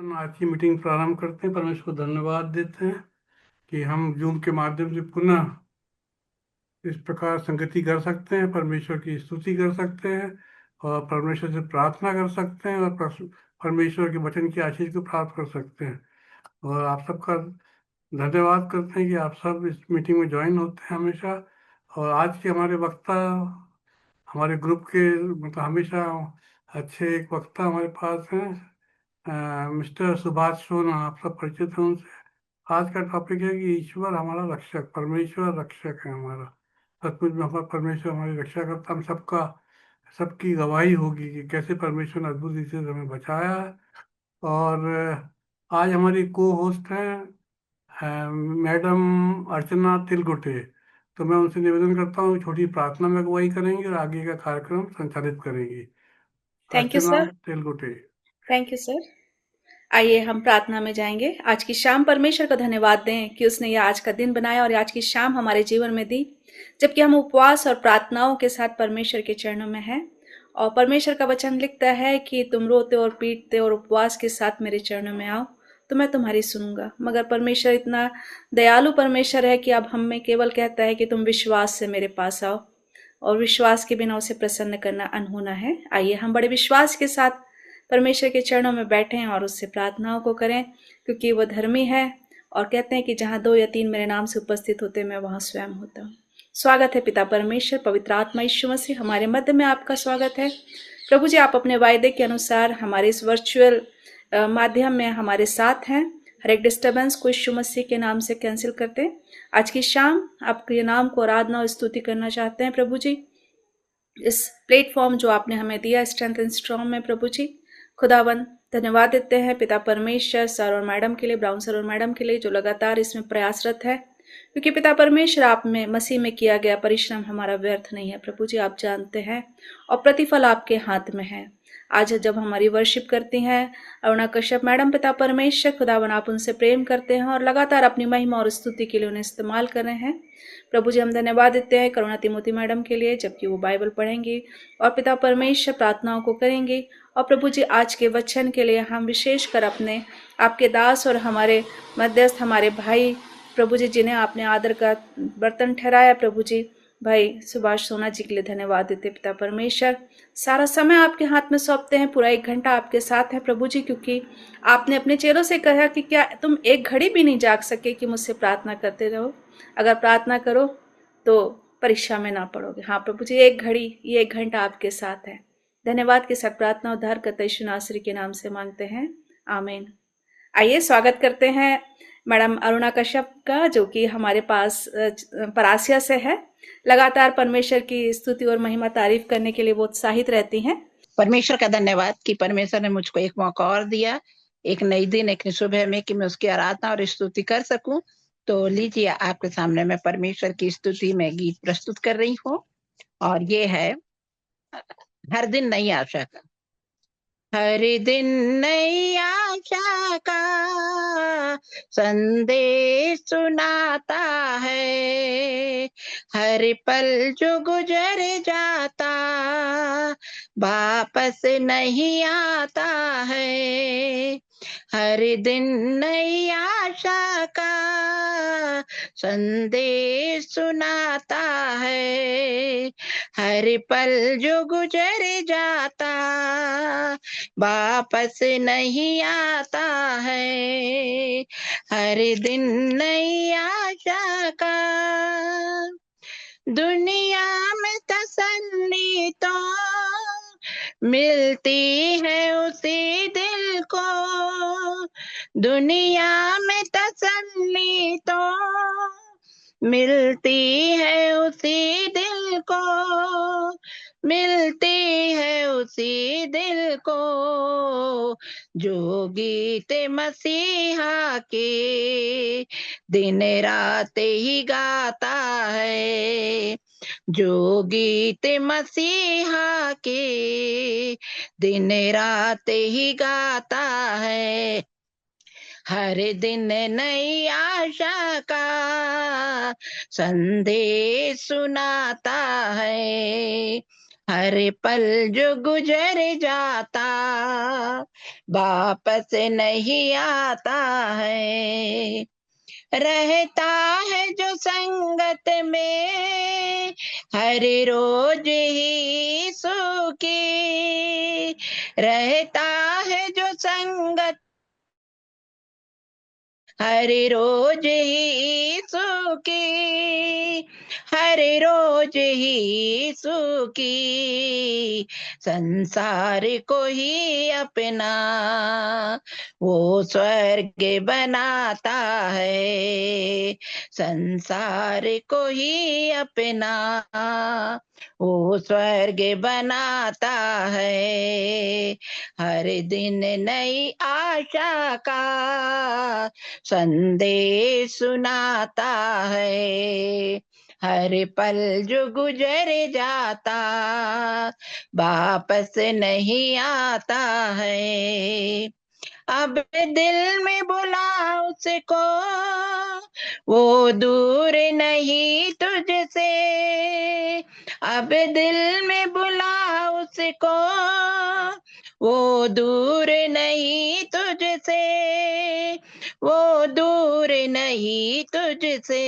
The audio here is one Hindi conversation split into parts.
हम आज की मीटिंग प्रारंभ करते हैं। परमेश्वर को धन्यवाद देते हैं कि हम जूम के माध्यम से पुनः इस प्रकार संगति कर सकते हैं, परमेश्वर की स्तुति कर सकते हैं और परमेश्वर से प्रार्थना कर सकते हैं और परमेश्वर के वचन की आशीष को प्राप्त कर सकते हैं। और आप सबका धन्यवाद करते हैं कि आप सब इस मीटिंग में ज्वाइन होते हैं हमेशा। और आज के हमारे वक्ता, हमारे ग्रुप के मतलब हमेशा अच्छे एक वक्ता हमारे पास हैं, मिस्टर सुभाष सोना। आप सब परिचित हैं उनसे। आज का टॉपिक है कि ईश्वर हमारा रक्षक, परमेश्वर रक्षक है हमारा। सचमुच में हमारा परमेश्वर हमारी रक्षा करता, हम सबका सबकी गवाही होगी कि कैसे परमेश्वर ने अद्भुत रीति से हमें बचाया है। और आज हमारी को होस्ट हैं मैडम अर्चना तिलगुटे। तो मैं उनसे निवेदन करता हूँ छोटी प्रार्थना में अगुवाई करेंगी और आगे का कार्यक्रम संचालित करेंगी। Thank you Archana sir. Telgute. Thank you sir. आइए हम प्रार्थना में जाएंगे। आज की शाम परमेश्वर को धन्यवाद दें कि उसने यह आज का दिन बनाया और आज की शाम हमारे जीवन में दी, जबकि हम उपवास और प्रार्थनाओं के साथ परमेश्वर के चरणों में हैं। और परमेश्वर का वचन लिखता है कि तुम रोते और पीटते और उपवास के साथ मेरे चरणों में आओ तो मैं तुम्हारी सुनूंगा। मगर परमेश्वर इतना दयालु परमेश्वर है कि अब हमें केवल कहता है कि तुम विश्वास से मेरे पास आओ, और विश्वास के बिना उसे प्रसन्न करना अनहोना है। आइए हम बड़े विश्वास के साथ परमेश्वर के चरणों में बैठें और उससे प्रार्थनाओं को करें, क्योंकि वह धर्मी है और कहते हैं कि जहां 2 या 3 मेरे नाम से उपस्थित होते मैं वहां स्वयं होता हूँ। स्वागत है पिता परमेश्वर, पवित्र आत्मा यीशु मसीह, हमारे मध्य में आपका स्वागत है। प्रभु जी, आप अपने वायदे के अनुसार हमारे इस वर्चुअल माध्यम में हमारे साथ हैं। हर एक डिस्टर्बेंस को यीशु मसीह के नाम से कैंसिल करते हैं। आज की शाम आपके नाम को आराधना और स्तुति करना चाहते हैं प्रभु जी। इस प्लेटफॉर्म जो आपने हमें दिया स्ट्रेंथ एंड स्ट्रॉन्ग में प्रभु जी, खुदावन धन्यवाद देते हैं पिता परमेश्वर सर और मैडम के लिए, ब्राउन सर और मैडम के लिए, जो लगातार इसमें प्रयासरत है, क्योंकि पिता परमेश्वर आप में मसीह में किया गया परिश्रम हमारा व्यर्थ नहीं है प्रभु जी, आप जानते हैं, और प्रतिफल आपके हाथ में है। आज जब हमारी वर्शिप करती हैं अरुणा कश्यप मैडम, पिता परमेश्वर खुदावन आप उनसे प्रेम करते हैं और लगातार अपनी महिमा और स्तुति के लिए उन्हें इस्तेमाल कर रहे हैं। प्रभु जी हम धन्यवाद देते हैं करुणा तिमोती मैडम के लिए, जबकि वो बाइबल पढ़ेंगी और पिता परमेश्वर प्रार्थनाओं को करेंगी। और प्रभु जी आज के वचन के लिए हम विशेषकर अपने आपके दास और हमारे मध्यस्थ हमारे भाई प्रभु जी, जिन्हें आपने आदर का बर्तन ठहराया प्रभु जी, भाई सुभाष सोना जी के लिए धन्यवाद देते पिता परमेश्वर। सारा समय आपके हाथ में सौंपते हैं, पूरा 1 घंटा आपके साथ है प्रभु जी, क्योंकि आपने अपने चेलों से कहा कि क्या तुम 1 घड़ी भी नहीं जाग सके कि मुझसे प्रार्थना करते रहो। अगर प्रार्थना करो तो परीक्षा में ना पड़ोगे। हाँ प्रभु जी, 1 घड़ी, ये 1 घंटा आपके साथ है। धन्यवाद के साथ प्रार्थना उद्धार करता यीशु नासरी के नाम से मांगते हैं, आमीन। आइए स्वागत करते हैं मैडम अरुणा कश्यप का, जो कि हमारे पास परासिया से है। लगातार परमेश्वर की स्तुति और महिमा तारीफ करने के लिए वो उत्साहित रहती हैं। परमेश्वर का धन्यवाद कि परमेश्वर ने मुझको एक मौका और दिया, एक नई दिन, एक सुबह में, कि मैं उसकी आराधना और स्तुति कर सकूं। तो लीजिए, आपके सामने मैं परमेश्वर की स्तुति में गीत प्रस्तुत कर रही हूँ, और ये है हर दिन नई आशा का। हर दिन नई आशा का संदेश सुनाता है, हर पल जो गुजर जाता वापस नहीं आता है। हर दिन नई आशा का संदेश सुनाता है, हर पल जो गुजर जाता वापस नहीं आता है। हर दिन नई आशा का। दुनिया में तसल्ली तो मिलती है उसी दिल को, दुनिया में तसल्ली तो मिलती है उसी दिल को, मिलती है उसी दिल को जो गीत मसीहा के दिन रात ही गाता है, जो गीत मसीहा के दिन रात ही गाता है। हर दिन नई आशा का संदेश सुनाता है, हर पल जो गुजर जाता वापस नहीं आता है, रहता है जो संगत में हर रोज ही सुखी, रहता है जो संगत हर रोज ही सुखी, हर रोज ही सुखी, संसार को ही अपना वो स्वर्ग बनाता है, संसार को ही अपना वो स्वर्ग बनाता है, हर दिन नई आशा का संदेश सुनाता है, हर पल जो गुजर जाता वापस नहीं आता है, अब दिल में बुला उसको वो दूर नहीं तुझसे, अब दिल में बुला उसको वो दूर नहीं तुझसे, वो दूर नहीं तुझसे,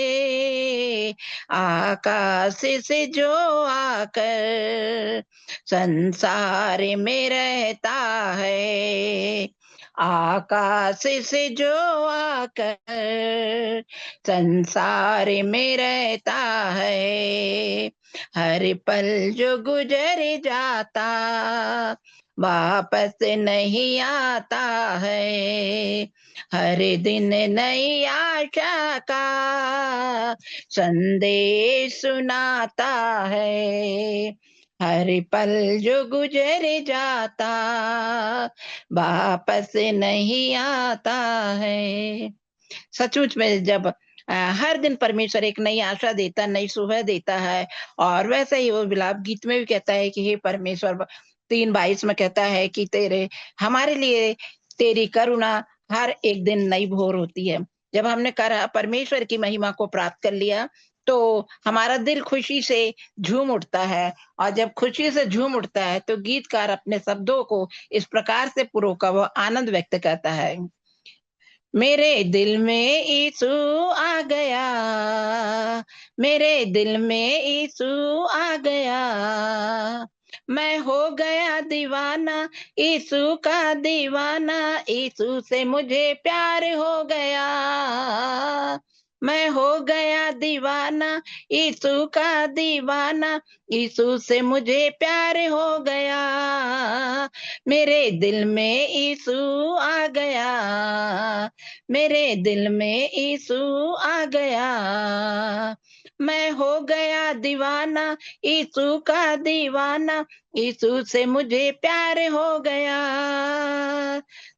आकाश से जो आकर संसार में रहता है, आकाश से जो आकर संसार में रहता है, हर पल जो गुजर जाता वापस नहीं आता है, हर दिन नई आशा का संदेश सुनाता है, हर पल जो गुजर जाता वापस नहीं आता है। सचमुच में जब हर दिन परमेश्वर एक नई आशा देता, नई सुबह देता है, और वैसे ही वो विलाप गीत में भी कहता है कि हे परमेश्वर, 3:22 में कहता है कि तेरे हमारे लिए तेरी करुणा हर एक दिन नई भोर होती है। जब हमने परमेश्वर की महिमा को प्राप्त कर लिया तो हमारा दिल खुशी से झूम उठता है, और जब खुशी से झूम उठता है तो गीतकार अपने शब्दों को इस प्रकार से पुरोकर वो आनंद व्यक्त करता है। मेरे दिल में यीशु आ गया, मेरे दिल में यीशु आ गया, मैं हो गया दीवाना, यीशु का दीवाना, यीशु से मुझे प्यार हो गया, मैं हो गया दीवाना, यीशु का दीवाना, यीशु से मुझे प्यार हो गया, मेरे दिल में यीशु आ गया, मेरे दिल में यीशु आ गया, मैं हो गया दीवाना, यीशु का दीवाना, यीशु से मुझे प्यार हो गया।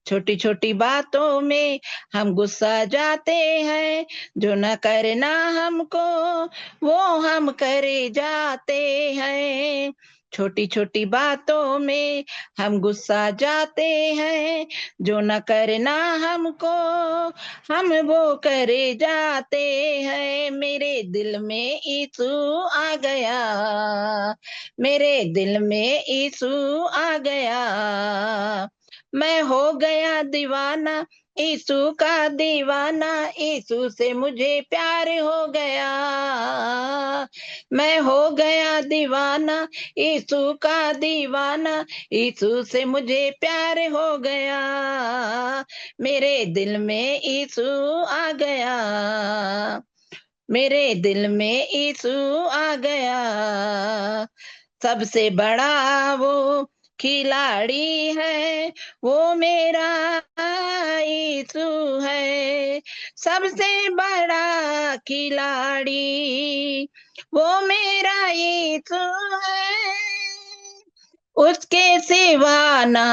छोटी छोटी बातों में हम गुस्सा जाते हैं, जो न करना हमको वो हम करे जाते हैं, छोटी छोटी बातों में हम गुस्सा जाते हैं, जो न करना हमको हम वो करे जाते हैं, मेरे दिल में यीशु आ गया, मेरे दिल में यीशु आ गया, मैं हो गया दीवाना, यीशु का दीवाना, यीशु से मुझे प्यार हो गया, मैं हो गया दीवाना, यीशु का दीवाना, यीशु से मुझे प्यार हो गया, मेरे दिल में यीशु आ गया, मेरे दिल में यीशु आ गया, सबसे बड़ा वो खिलाड़ी है, वो मेरा यीशु है, सबसे बड़ा खिलाड़ी वो मेरा यीशु है, उसके सिवा ना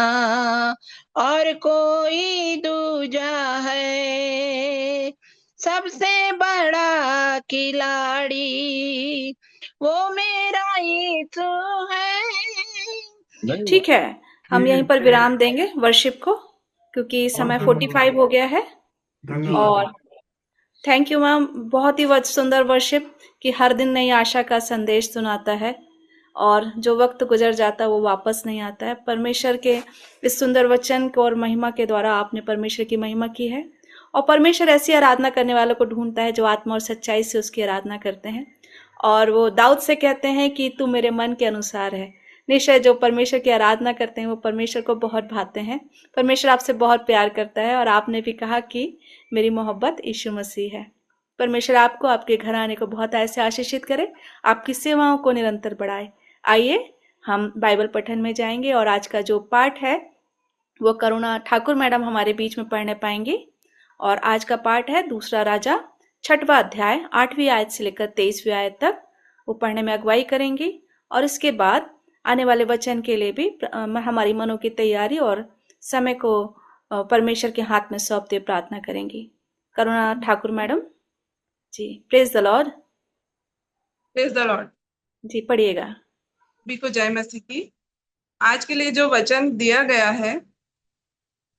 और कोई दूजा है, सबसे बड़ा खिलाड़ी वो मेरा यीशु है। ठीक है, हम यहीं पर ठीक है, विराम देंगे वर्शिप को, क्योंकि समय बहुत 45 हो गया है। धन्यवाद। और थैंक यू मैम, बहुत ही सुंदर वर्शिप कि हर दिन नई आशा का संदेश सुनाता है। और जो वक्त गुजर जाता है वो वापस नहीं आता है। परमेश्वर के इस सुंदर वचन को और महिमा के द्वारा आपने परमेश्वर की महिमा की है, और परमेश्वर ऐसी आराधना करने वालों को ढूंढता है जो आत्मा और सच्चाई से उसकी आराधना करते हैं। और वो दाऊद से कहते हैं कि तू मेरे मन के अनुसार है। निश्चय जो परमेश्वर की आराधना करते हैं वो परमेश्वर को बहुत भाते हैं। परमेश्वर आपसे बहुत प्यार करता है, और आपने भी कहा कि मेरी मोहब्बत यीशु मसीह है। परमेश्वर आपको, आपके घराने को बहुत ऐसे आशीषित करे, आपकी सेवाओं को निरंतर बढ़ाए। आइए हम बाइबल पठन में जाएंगे, और आज का जो पाठ है वो करुणा ठाकुर मैडम हमारे बीच में पढ़ने पाएंगी। और आज का पाठ है दूसरा राजा 6वां अध्याय 8वीं आयत से लेकर 23वीं आयत तक। वो पढ़ने में अगुवाई करेंगी, और इसके बाद आने वाले वचन के लिए भी हमारी मनों की तैयारी और समय को परमेश्वर के हाथ में सौंपते प्रार्थना करेंगी। Karuna Thakur madam ji, praise the lord. Praise the lord. जी, पढ़िएगा। सभी को जय मसीह की। आज के लिए जो वचन दिया गया है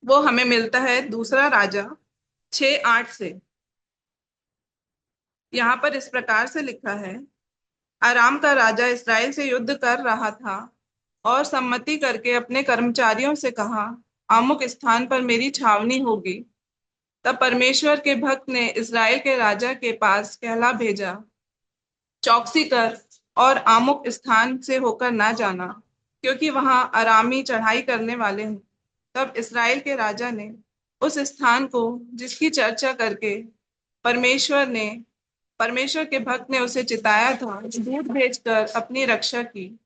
वो हमें मिलता है दूसरा राजा 6:8 से। यहाँ पर इस प्रकार से लिखा है, अराम का राजा इस्राएल से युद्ध कर रहा था और सम्मति करके अपने कर्मचारियों से कहा, अमुक स्थान पर मेरी छावनी होगी। तब परमेश्वर के भक्त ने इस्राएल के राजा के पास कहला भेजा, चौकसी कर और अमुक स्थान से होकर ना जाना, क्योंकि वहां अरामी चढ़ाई करने वाले हैं। तब इस्राएल के राजा ने उस स्थान को, जिसकी चर्चा करके परमेश्वर के भक्त ने उसे चिताया था, दूत भेजकर अपनी रक्षा की।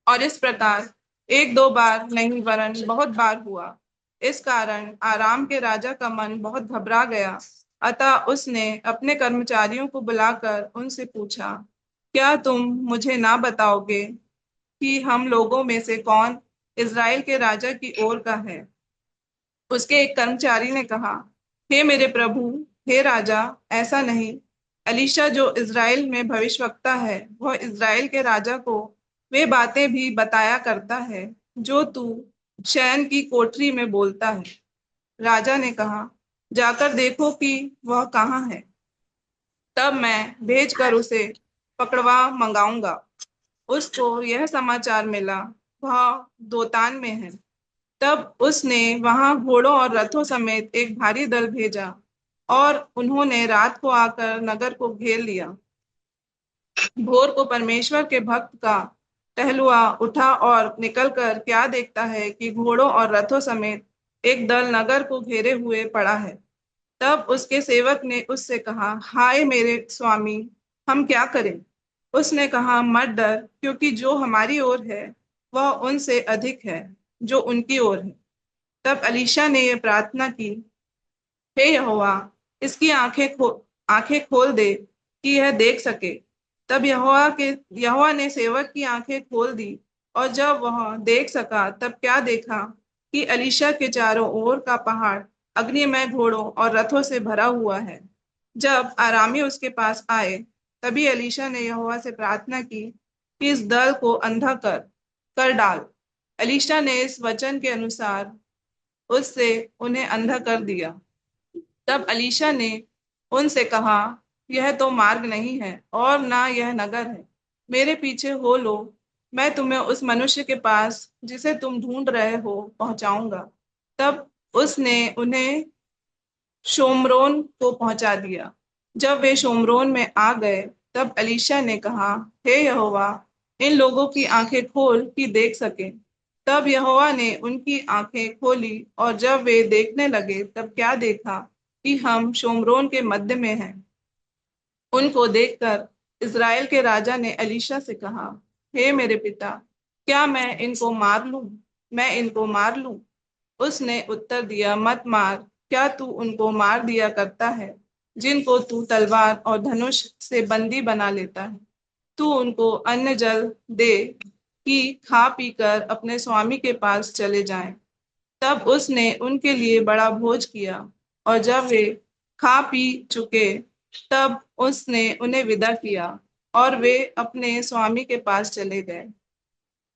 और इस प्रकार एक दो बार नहीं वरन बहुत बार हुआ। इस कारण आराम के राजा का मन बहुत घबरा गया। अतः उसने अपने कर्मचारियों को बुलाकर उनसे पूछा, क्या तुम मुझे ना बताओगे कि हम लोगों में से कौन इज़राइल के राजा की ओर का है? उसके एक कर्मचारी ने कहा, हे मेरे प्रभु, हे राजा, ऐसा नहीं। एलीशा जो इज़राइल में भविष्यवक्ता है, वह इज़राइल के राजा को वे बातें भी बताया करता है जो तू शयन की कोठरी में बोलता है। राजा ने कहा, जाकर देखो कि वह कहाँ है, तब मैं भेजकर उसे पकड़वा मंगाऊंगा। उसको यह समाचार मिला, वह दोतान में है। तब उसने वहां घोड़ों और रथों समेत एक भारी दल भेजा, और उन्होंने रात को आकर नगर को घेर लिया। भोर को परमेश्वर के भक्त का टहलुआ उठा और निकलकर क्या देखता है कि घोड़ों और रथों समेत एक दल नगर को घेरे हुए पड़ा है। तब उसके सेवक ने उससे कहा, हाय मेरे स्वामी, हम क्या करें? उसने कहा, मत डर, क्योंकि जो हमारी ओर है वह उनसे अधिक है जो उनकी ओर है। तब एलीशा ने यह प्रार्थना की, हे यहोवा, इसकी आंखें खोल दे कि यह देख सके। तब यहोवा ने सेवक की आंखें खोल दी, और जब वह देख सका तब क्या देखा कि एलीशा के चारों ओर का पहाड़ अग्निमय घोड़ों और रथों से भरा हुआ है। जब आरामी उसके पास आए, तभी एलीशा ने यहोवा से प्रार्थना की कि इस दल को अंधा कर डाल। एलीशा ने इस वचन के अनुसार उससे उन्हें अंधा कर दिया। तब एलीशा ने उनसे कहा, यह तो मार्ग नहीं है और ना यह नगर है। मेरे पीछे हो लो, मैं तुम्हें उस मनुष्य के पास जिसे तुम ढूंढ रहे हो पहुंचाऊंगा। तब उसने उन्हें शोम्रोन को पहुंचा दिया। जब वे शोम्रोन में आ गए, तब एलीशा ने कहा, हे यहोवा, इन लोगों की आंखें खोल कि देख सके। तब यहोवा ने उनकी आंखें खोली, और जब वे देखने लगे तब क्या देखा कि हम शोम्रोन के मध्य में हैं। उनको देखकर इज़राइल के राजा ने एलीशा से कहा, हे मेरे पिता, क्या मैं इनको मार लूं? उसने उत्तर दिया, मत मार। क्या तू उनको मार दिया करता है जिनको तू तलवार और धनुष से बंदी बना लेता है? तू उनको अन्न जल दे कि खा पी कर अपने स्वामी के पास चले जाएं। तब उसने उनके लिए बड़ा भोज किया, और जब वे खा पी चुके तब उसने उन्हें विदा किया, और वे अपने स्वामी के पास चले गए।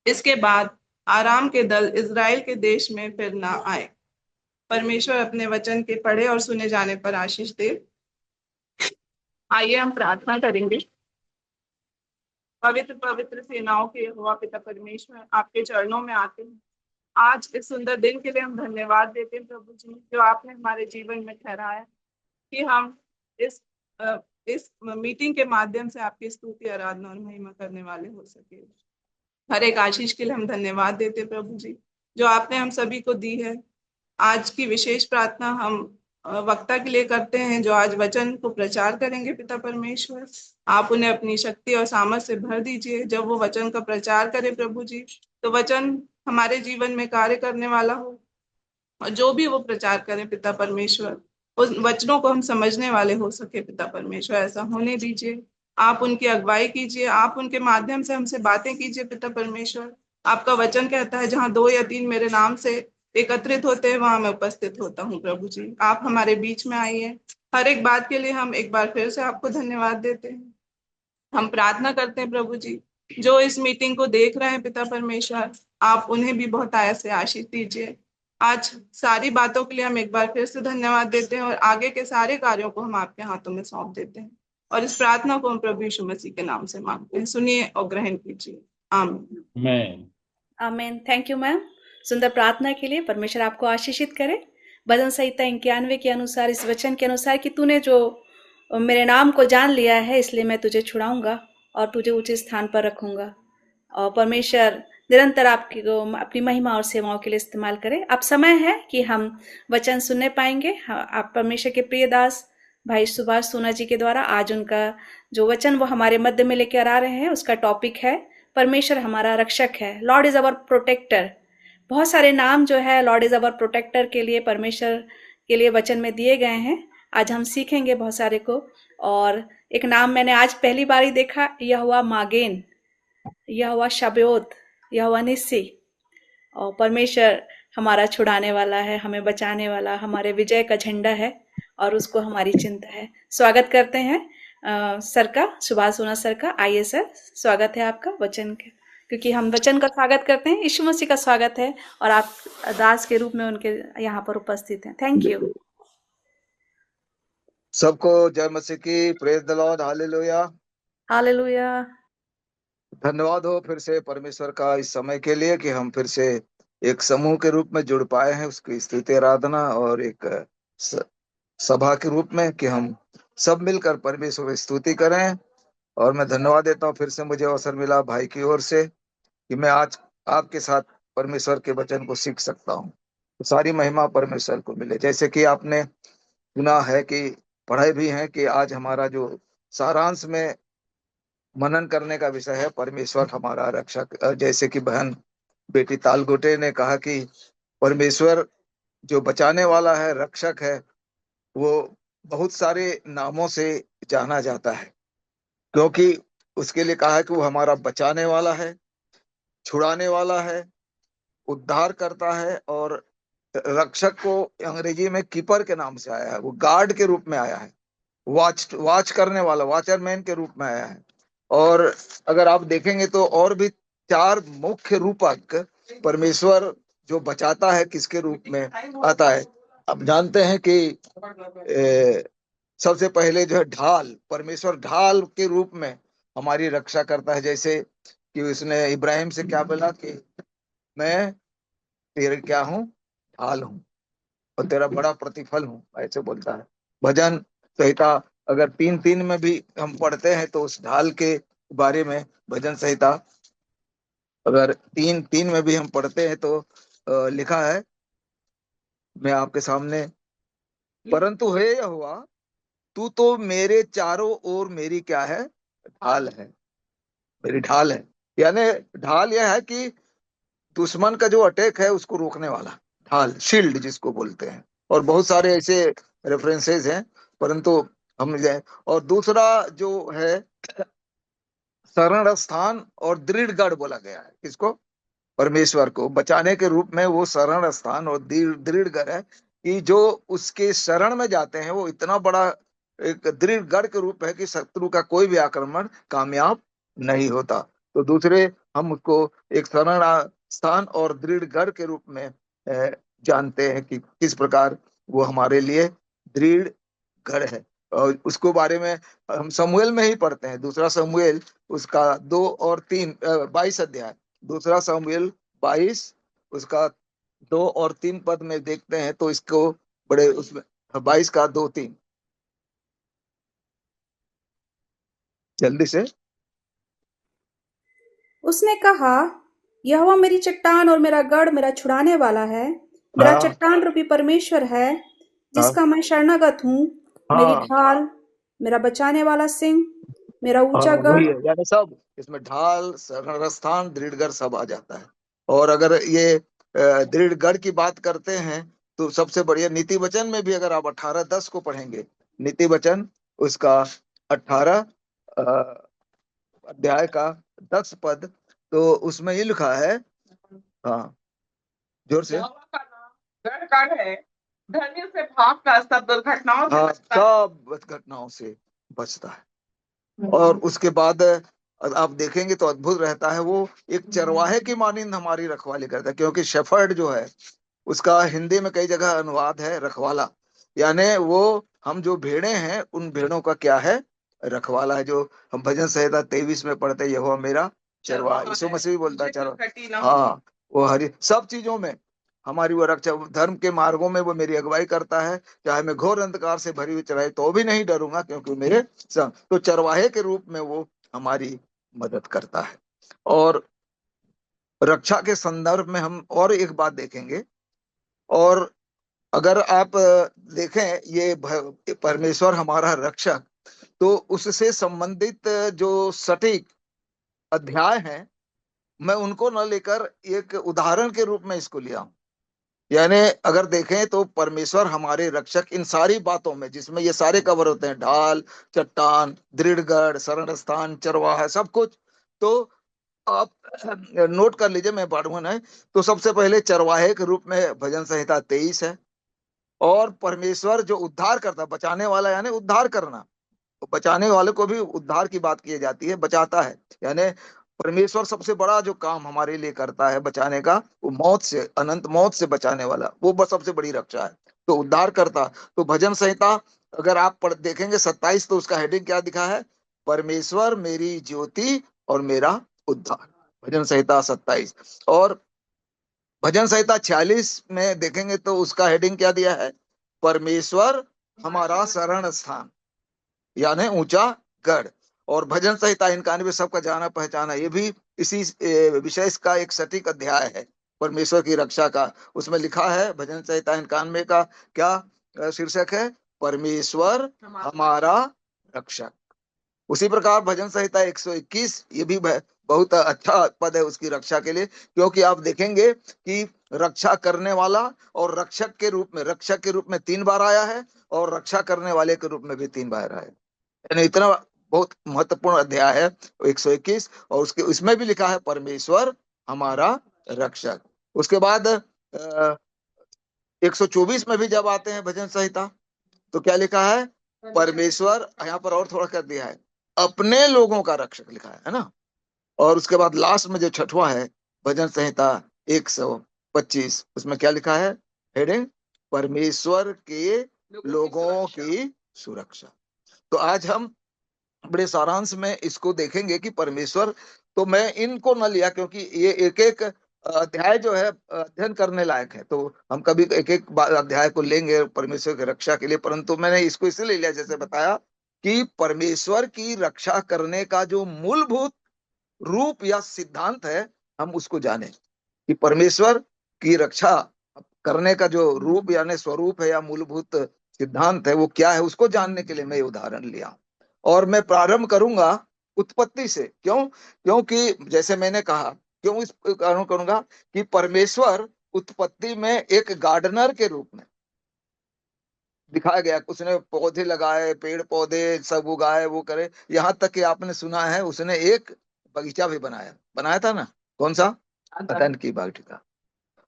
इसके बाद आराम के दल इज़राइल के देश में फिर ना आए। परमेश्वर अपने वचन के पढ़े और सुने जाने पर आशीष दे। आइए हम प्रार्थना करेंगे। पवित्र पवित्र सेनाओं के यहोवा पिता परमेश्वर, आपके चरणों में आते हैं। आज इस सुंदर दिन के लिए हम धन्यवाद देते हैं प्रभु जी, जो आपने हमारे जीवन में ठहराया कि हम इस इस मीटिंग के माध्यम से आपकी स्तुति, आराधना और महिमा करने वाले हो सके। हर एक आशीष के लिए हम धन्यवाद देते हैं प्रभु जी, जो आपने हम सभी को दी है। आज की विशेष प्रार्थना हम वक्ता के लिए करते हैं, जो आज वचन को प्रचार करेंगे। पिता परमेश्वर, आप उन्हें अपनी शक्ति और सामर्थ से भर दीजिए। जब वो वचन का प्रचार करे प्रभु जी, तो वचन हमारे जीवन में कार्य करने वाला हो, और जो भी वो प्रचार करें पिता परमेश्वर, उस वचनों को हम समझने वाले हो सके। पिता परमेश्वर, ऐसा होने दीजिए। आप उनकी अगुवाई कीजिए, आप उनके माध्यम से हमसे बातें कीजिए। पिता परमेश्वर, आपका वचन कहता है, जहाँ 2 या 3 मेरे नाम से एकत्रित होते हैं, वहां मैं उपस्थित होता हूँ। प्रभु जी, आप हमारे बीच में आइए। हर एक बात के लिए हम एक बार फिर से आपको धन्यवाद देते हैं। हम प्रार्थना करते हैं प्रभु जी, जो इस मीटिंग को देख रहे हैं पिता परमेश्वर, आप उन्हें भी बहुत आया से आशीष दीजिए। आज सारी बातों के लिए हम एक बार फिर से धन्यवाद देते हैं, और आगे के सारे कार्यों को हम आपके हाथों में सौंप देते हैं, और इस प्रार्थना को हम प्रभु यीशु मसीह के नाम से मांगते हैं। सुनिए और ग्रहण कीजिए। आमीन। आमीन। थैंक यू मैम, सुंदर प्रार्थना के लिए। परमेश्वर आपको आशीषित करे। भजन संहिता 91 के अनुसार, इस वचन के अनुसार कि तूने जो मेरे नाम को जान लिया है, इसलिए मैं तुझे छुड़ाऊंगा और तुझे उचित स्थान पर रखूंगा। और परमेश्वर निरंतर आपकी अपनी महिमा और सेवाओं के लिए इस्तेमाल करें। अब समय है कि हम वचन सुनने पाएंगे। आप परमेश्वर के प्रिय दास भाई सुभाष सोना जी के द्वारा आज उनका जो वचन वो हमारे मध्य में लेकर आ रहे हैं, उसका टॉपिक है परमेश्वर हमारा रक्षक है। Lord is our protector. बहुत सारे नाम जो है लॉर्ड इज अवर प्रोटेक्टर के लिए, परमेश्वर के लिए वचन में दिए गए हैं। आज हम सीखेंगे बहुत सारे को। और एक नाम मैंने आज पहली बार ही देखा, यह हुआ मागेन, यह हुआ शब्योत, यह हुआ निस्सी। और परमेश्वर हमारा छुड़ाने वाला है, हमें बचाने वाला, हमारे विजय का झंडा है और उसको हमारी चिंता है। स्वागत करते हैं सर का, सुभाष सोना सर का। आइए सर, स्वागत है आपका वचन का, क्योंकि हम वचन का स्वागत करते हैं, यीशु मसीह का स्वागत है, और आप दास के रूप में उनके यहाँ पर उपस्थित हैं। Thank you. सबको जय मसीह की। Praise the Lord. Hallelujah. Hallelujah. धन्यवाद हो फिर से परमेश्वर का इस समय के लिए कि हम फिर से एक समूह के रूप में जुड़ पाए हैं, उसकी स्तुति आराधना और एक सभा के रूप में कि हम सब मिलकर परमेश्वर की स्तुति करें। और मैं धन्यवाद देता हूँ, फिर से मुझे अवसर मिला भाई की ओर से कि मैं आज आपके साथ परमेश्वर के वचन को सीख सकता हूँ। तो सारी महिमा परमेश्वर को मिले। जैसे कि आपने सुना है कि पढ़ाई भी है कि आज हमारा जो सारांश में मनन करने का विषय है परमेश्वर हमारा रक्षक। जैसे कि बहन बेटी तालगोटे ने कहा कि परमेश्वर जो बचाने वाला है, रक्षक है, वो बहुत सारे नामों से जाना जाता है, क्योंकि उसके लिए कहा है कि वो हमारा बचाने वाला है, छुड़ाने वाला है, उद्धार करता है। और रक्षक को अंग्रेजी में कीपर के नाम से आया है, वो गार्ड के रूप में आया है, वाच करने वाला, वॉचरमैन के रूप में आया है। और अगर आप देखेंगे तो और भी 4 मुख्य रूपक परमेश्वर जो बचाता है किसके रूप में आता है। अब जानते हैं कि सबसे पहले जो है ढाल, परमेश्वर ढाल के रूप में हमारी रक्षा करता है। जैसे कि उसने इब्राहिम से क्या बोला कि मैं तेरे क्या हूँ, ढाल हूँ और तेरा बड़ा प्रतिफल हूँ, ऐसे बोलता है। भजन संहिता अगर 3:3 में भी हम पढ़ते हैं तो उस ढाल के बारे में भजन संहिता अगर 3:3 में भी हम पढ़ते हैं तो लिखा है, मैं आपके सामने, परंतु हे यहोवा तू तो मेरे चारों ओर मेरी क्या है, ढाल है, मेरी ढाल है। यानी ढाल यह है कि दुश्मन का जो अटैक है उसको रोकने वाला ढाल, शील्ड जिसको बोलते हैं। और बहुत सारे ऐसे रेफरेंसेस हैं, परंतु हम जाए। और दूसरा जो है शरण स्थान और दृढ़गढ़ बोला गया है। किसको? परमेश्वर को बचाने के रूप में वो शरण स्थान और दृढ़गढ़ है कि जो उसके शरण में जाते हैं वो इतना बड़ा एक दृढ़गढ़ के रूप है कि शत्रु का कोई भी आक्रमण कामयाब नहीं होता। तो दूसरे हम उसको एक शरण स्थान और दृढ़गढ़ के रूप में जानते हैं कि किस प्रकार वो हमारे लिए दृढ़ गढ़ है। और उसको बारे में हम समूएल में ही पढ़ते हैं, दूसरा समूएल उसका 2 और 3 22 अध्याय, दूसरा समूएल 22 उसका 2 और 3 पद में देखते हैं तो इसको बड़े उसमें 22 का 2 3 जल्दी से। उसने कहा, यहोवा मेरी चट्टान और मेरा गढ़, मेरा छुड़ाने वाला है, मेरा हाँ चट्टान रूपी परमेश्वर है, हाँ जिसका मैं शरणागत हूँ, मेरी हाँ ढाल, मेरा बचाने वाला सिंह, मेरा हाँ, ऊंचा वही गढ़। है, यानी सब इसमें ढाल शरण दृढ़गढ़ सब आ जाता है। और अगर ये दृढ़गढ़ की बात करते हैं तो सबसे बढ़िया नीति वचन में भी अगर आप 18:10 को पढ़ेंगे, नीति वचन उसका 18 अध्याय का 10 पद, तो उसमें ये लिखा है, हाँ जोर से, यहोवा का नाम गढ़ है, धन्य से भागकर सब दुर्घटनाओं से हाँ बचता है। सब घटनाओं से बचता है। और उसके बाद आप देखेंगे तो अद्भुत रहता है, वो एक चरवाहे की मानिंद हमारी रखवाली करता है, क्योंकि शेफर्ड जो है उसका हिंदी में कई जगह अनुवाद है रखवाला, यानी वो हम जो भेड़े हैं उन भेड़ों का क्या है, रखवाला है। जो हम भजन संहिता 23 में पढ़ते हैं, यहोवा मेरा चरवाहा, यीशु मसीह भी बोलता है चरवाहा। हाँ, वो हरी सब चीजों में हमारी वो रक्षा, धर्म के मार्गों में वो मेरी अगुवाई करता है, चाहे मैं घोर अंधकार से भरी हुई चढ़ाई तो भी नहीं डरूंगा, क्योंकि मेरे संग। तो चरवाहे के रूप में वो हमारी मदद करता है। और रक्षा के संदर्भ में हम और एक बात देखेंगे, और अगर आप देखें ये परमेश्वर हमारा रक्षक, तो उससे संबंधित जो सटीक अध्याय हैं मैं उनको न लेकर एक उदाहरण के रूप में इसको लिया हूं। यानी अगर देखें तो परमेश्वर हमारे रक्षक इन सारी बातों में, जिसमें ये सारे कवर होते हैं, ढाल, चट्टान, दृढ़गढ़, शरण स्थान, चरवाहा, सब कुछ, तो आप नोट कर लीजिए, मैं पढ़ूंगा नहीं। तो सबसे पहले चरवाहे के रूप में भजन संहिता 23 है। और परमेश्वर जो उद्धार करता, बचाने वाला, यानी उद्धार करना, बचाने वाले को भी उद्धार की बात की जाती है, बचाता है। यानी परमेश्वर सबसे बड़ा जो काम हमारे लिए करता है बचाने का, वो मौत से, अनंत मौत से बचाने वाला, वो बस सबसे बड़ी रक्षा है। तो उद्धार करता, तो भजन संहिता अगर आप पढ़ देखेंगे 27, तो उसका हेडिंग क्या दिखा है, परमेश्वर मेरी ज्योति और मेरा उद्धार, भजन संहिता 27। और भजन संहिता 46 में देखेंगे तो उसका हेडिंग क्या दिया है, परमेश्वर हमारा शरण स्थान, यानी ऊंचा गढ़। और भजन संहिता 91 सबका जाना पहचाना, ये भी इसी विषय का एक सटीक अध्याय है, परमेश्वर की रक्षा का। उसमें लिखा है भजन संहिता 91 का क्या शीर्षक है, परमेश्वर हमारा रक्षक। उसी प्रकार भजन संहिता 121, ये भी बहुत अच्छा पद है उसकी रक्षा के लिए, क्योंकि आप देखेंगे कि रक्षा करने वाला और रक्षक के रूप में 3 बार आया है, और रक्षा करने वाले के रूप में भी 3 बार आया है। यानी इतना बहुत महत्वपूर्ण अध्याय है 121। और उसके इसमें भी लिखा है परमेश्वर हमारा रक्षक। उसके बाद 124 में भी जब आते हैं भजन संहिता, तो क्या लिखा है, परमेश्वर, यहाँ पर और थोड़ा कर दिया है, अपने लोगों का रक्षक लिखा है ना। और उसके बाद लास्ट में जो छठवां है भजन संहिता 125, उसमें क्या लिखा है, हेडिंग, परमेश्वर के लोगों की सुरक्षा। तो आज हम बड़े सारांश में इसको देखेंगे कि परमेश्वर, तो मैं इनको न लिया क्योंकि ये एक एक अध्याय जो है अध्ययन करने लायक है, तो हम कभी एक एक अध्याय को लेंगे परमेश्वर की रक्षा के लिए, परंतु मैंने इसको इसलिए लिया, जैसे बताया, कि परमेश्वर की रक्षा करने का जो मूलभूत रूप या सिद्धांत है, हम उसको जाने, कि परमेश्वर की रक्षा करने का जो रूप यानी स्वरूप है या मूलभूत सिद्धांत है वो क्या है, उसको जानने के लिए मैं ये उदाहरण लिया। और मैं प्रारंभ करूंगा उत्पत्ति से। क्यों? क्योंकि जैसे मैंने कहा, क्यों इस कारण करूंगा कि परमेश्वर उत्पत्ति में एक गार्डनर के रूप में दिखाया गया, उसने पौधे लगाए, पेड़ पौधे सब उगाए, वो करे, यहाँ तक कि आपने सुना है उसने एक बगीचा भी बनाया, बनाया था ना, कौन सा, अदन की वाटिका।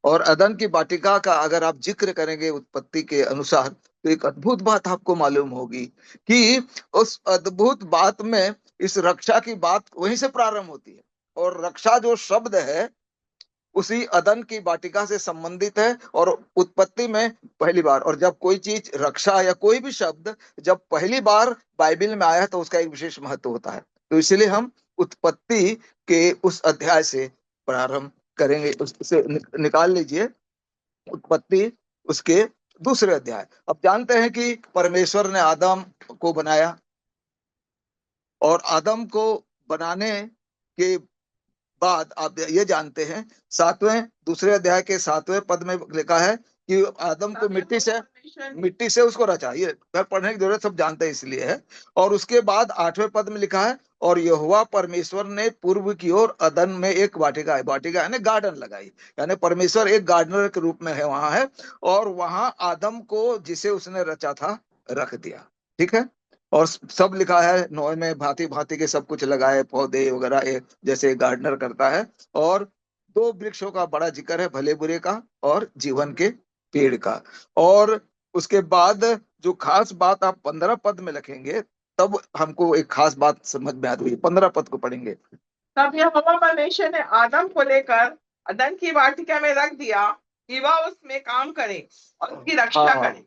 और अदन की वाटिका का अगर आप जिक्र करेंगे उत्पत्ति के अनुसार, तो एक अद्भुत बात आपको मालूम होगी कि उस अद्भुत बात में इस रक्षा की बात वहीं से प्रारंभ होती है। और रक्षा जो शब्द है उसी अदन की वाटिका से संबंधित है और उत्पत्ति में पहली बार। और जब कोई चीज रक्षा या कोई भी शब्द जब पहली बार बाइबल में आया है तो उसका एक विशेष महत्व होता है। तो इसलिए हम उत्पत्ति के उस अध्याय से प्रारंभ करेंगे। उससे निकाल लीजिए उत्पत्ति उसके दूसरे अध्याय। अब जानते हैं कि परमेश्वर ने आदम को बनाया और आदम को बनाने के बाद आप ये जानते हैं दूसरे अध्याय के 7वें पद में लिखा है कि आदम को मिट्टी से उसको रचा। ये घर पढ़ने की जरूरत सब जानते हैं इसलिए है। और उसके बाद 8वें पद में लिखा है और यहोवा परमेश्वर ने पूर्व की ओर अदन में एक वाटिका यानी गार्डन लगाई। यानी परमेश्वर एक गार्डनर के रूप में है वहां है और वहां आदम को जिसे उसने रचा था रख दिया। ठीक है। और सब लिखा है नोए में भांति भांति के सब कुछ लगाए पौधे वगैरह जैसे गार्डनर करता है। और 2 वृक्षों का बड़ा जिक्र है, भले बुरे का और जीवन के पेड़ का। और उसके बाद जो खास बात आप 15 पद में लिखेंगे तब हमको एक खास बात समझ में आती है। 15 पद को पढ़ेंगे। तब यहोवा परमेश्वर ने आदम को लेकर अदन की वाटिका में रख दिया कि वह उसमें काम करे और उसकी रक्षा करे।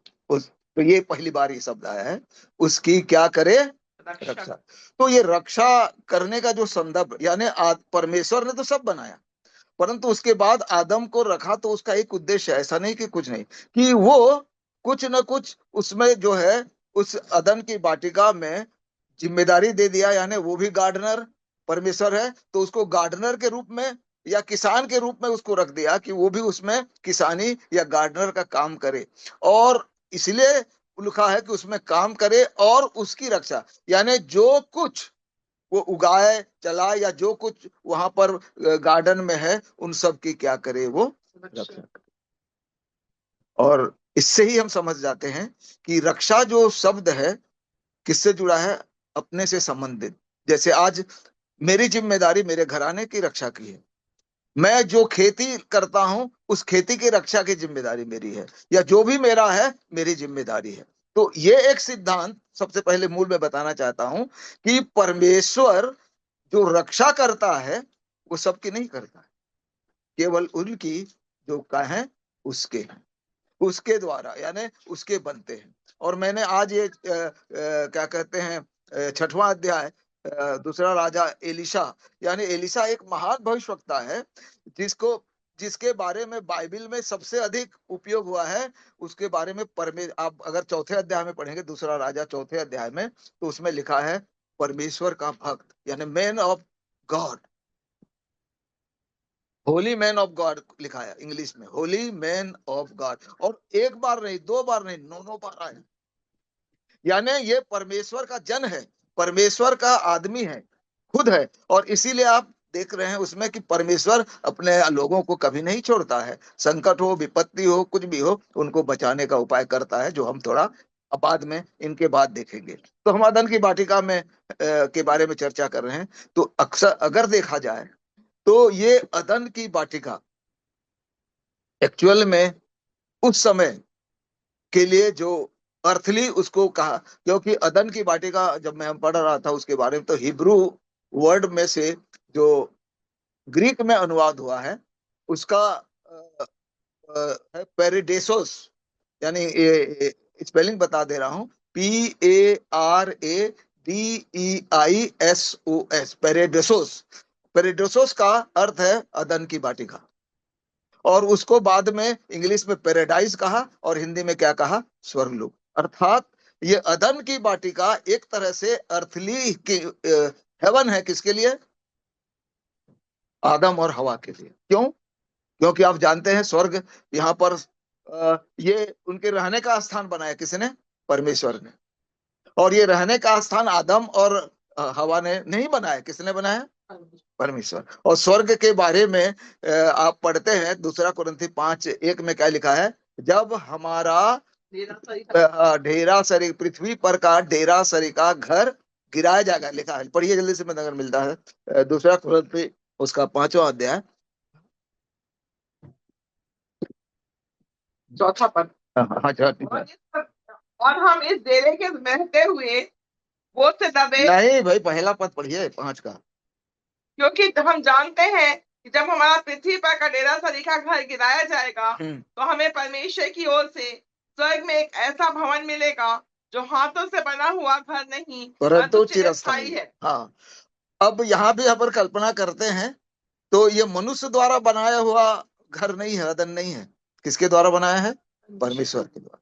तो ये पहली बार ये शब्द आया है, उसकी क्या करे? रक्षा। तो ये रक्षा करने का जो संदर्भ यानी परमेश्वर ने तो सब बनाया परंतु उसके बाद आदम को रखा तो उसका एक उद्देश्य है। ऐसा नहीं कि कुछ नहीं, कि वो कुछ न कुछ उसमें जो है उस अदन की वाटिका में जिम्मेदारी दे दिया। यानी वो भी गार्डनर परमेश्वर है तो उसको गार्डनर के रूप में या किसान के रूप में उसको रख दिया कि वो भी उसमें किसानी या गार्डनर का काम करे। और इसलिए लिखा है कि उसमें काम करे और उसकी रक्षा यानी जो कुछ वो उगाए चलाए या जो कुछ वहां पर गार्डन में है उन सब की क्या करे? वो रक्षा करे। और इससे ही हम समझ जाते हैं कि रक्षा जो शब्द है किससे जुड़ा है? अपने से संबंधित। जैसे आज मेरी जिम्मेदारी मेरे घराने की रक्षा की है। मैं जो खेती करता हूं उस खेती की रक्षा की जिम्मेदारी मेरी है या जो भी मेरा है मेरी जिम्मेदारी है। तो ये एक सिद्धांत सबसे पहले मूल में बताना चाहता हूं कि परमेश्वर जो रक्षा करता है वो सबकी नहीं करता है, केवल उनकी जो कहें उसके द्वारा यानी उसके बनते हैं। और मैंने आज ये क्या कहते हैं 6वां अध्याय दूसरा राजा एलिशा यानी एलिशा एक महान भविष्यवक्ता है जिसके बारे में बाइबल में सबसे अधिक उपयोग हुआ है। उसके बारे में आप अगर 4थे अध्याय में पढ़ेंगे दूसरा राजा 4थे अध्याय में तो उसमें लिखा है परमेश्वर का भक्त यानी man of God, Holi man of God लिखा है इंग्लिश में, होली मैन ऑफ गॉड। और एक बार नहीं 2 बार नहीं 9 बार आया। यानी ये परमेश्वर का जन है, परमेश्वर का आदमी है, खुद है। और इसीलिए आप देख रहे हैं उसमें कि परमेश्वर अपने लोगों को कभी नहीं छोड़ता है। संकट हो विपत्ति हो कुछ भी हो उनको बचाने का उपाय करता है, जो हम थोड़ा बाद में इनके बाद देखेंगे। तो हम अदन की वाटिका में के बारे में चर्चा कर रहे हैं। तो अक्सर अगर देखा जाए तो ये अदन की वाटिका एक्चुअल में उस समय के लिए जो अर्थली उसको कहा, क्योंकि अदन की वाटिका जब मैं पढ़ रहा था उसके बारे में तो हिब्रू वर्ड में से जो ग्रीक में अनुवाद हुआ है उसका है पेरेडेसोस। यानी स्पेलिंग बता दे रहा हूं, PARADEISOS, पेरेडेसोस। पेरेडेसोस का अर्थ है अदन की वाटिका और उसको बाद में इंग्लिश में पैराडाइज कहा और हिंदी में क्या कहा? स्वर्गलोक। अर्थात ये अदन की वाटिका एक तरह से अर्थली की हेवन है। किसके लिए? आदम और हवा के लिए। क्यों? क्योंकि आप जानते हैं स्वर्ग यहाँ पर ये उनके रहने का स्थान बनाया किसने? परमेश्वर ने। और ये रहने का स्थान आदम और हवा ने नहीं बनाया, किसने बनाया? परमेश्वर। और स्वर्ग के बारे में आप पढ़ते हैं 2 कुरिन्थी 5:1 में क्या लिखा है? जब हमारा ढेरा सरी पृथ्वी पर का ढेरा सरी का घर गिराया जाएगा, लिखा है। पढ़िए जल्दी से, में नगर मिलता है 2 कुरिन्थी उसका 5वां अध्याय 4था पद। और हम इस डेरे के बहते हुए बोझ से दबे नहीं भाई, पहला पद पढ़िए 5 का। क्योंकि हम जानते हैं कि जब हमारा पृथ्वी पर का डेरा सरीखा घर गिराया जाएगा तो हमें परमेश्वर की ओर से स्वर्ग में एक ऐसा भवन मिलेगा जो हाथों से बना हुआ घर नहीं परंतु परंतु चिरस्थायी चिरस्थायी है। हाँ, अब यहाँ भी अगर कल्पना करते हैं तो ये मनुष्य द्वारा बनाया हुआ घर नहीं है, अदन नहीं है। किसके द्वारा बनाया है? परमेश्वर के द्वारा।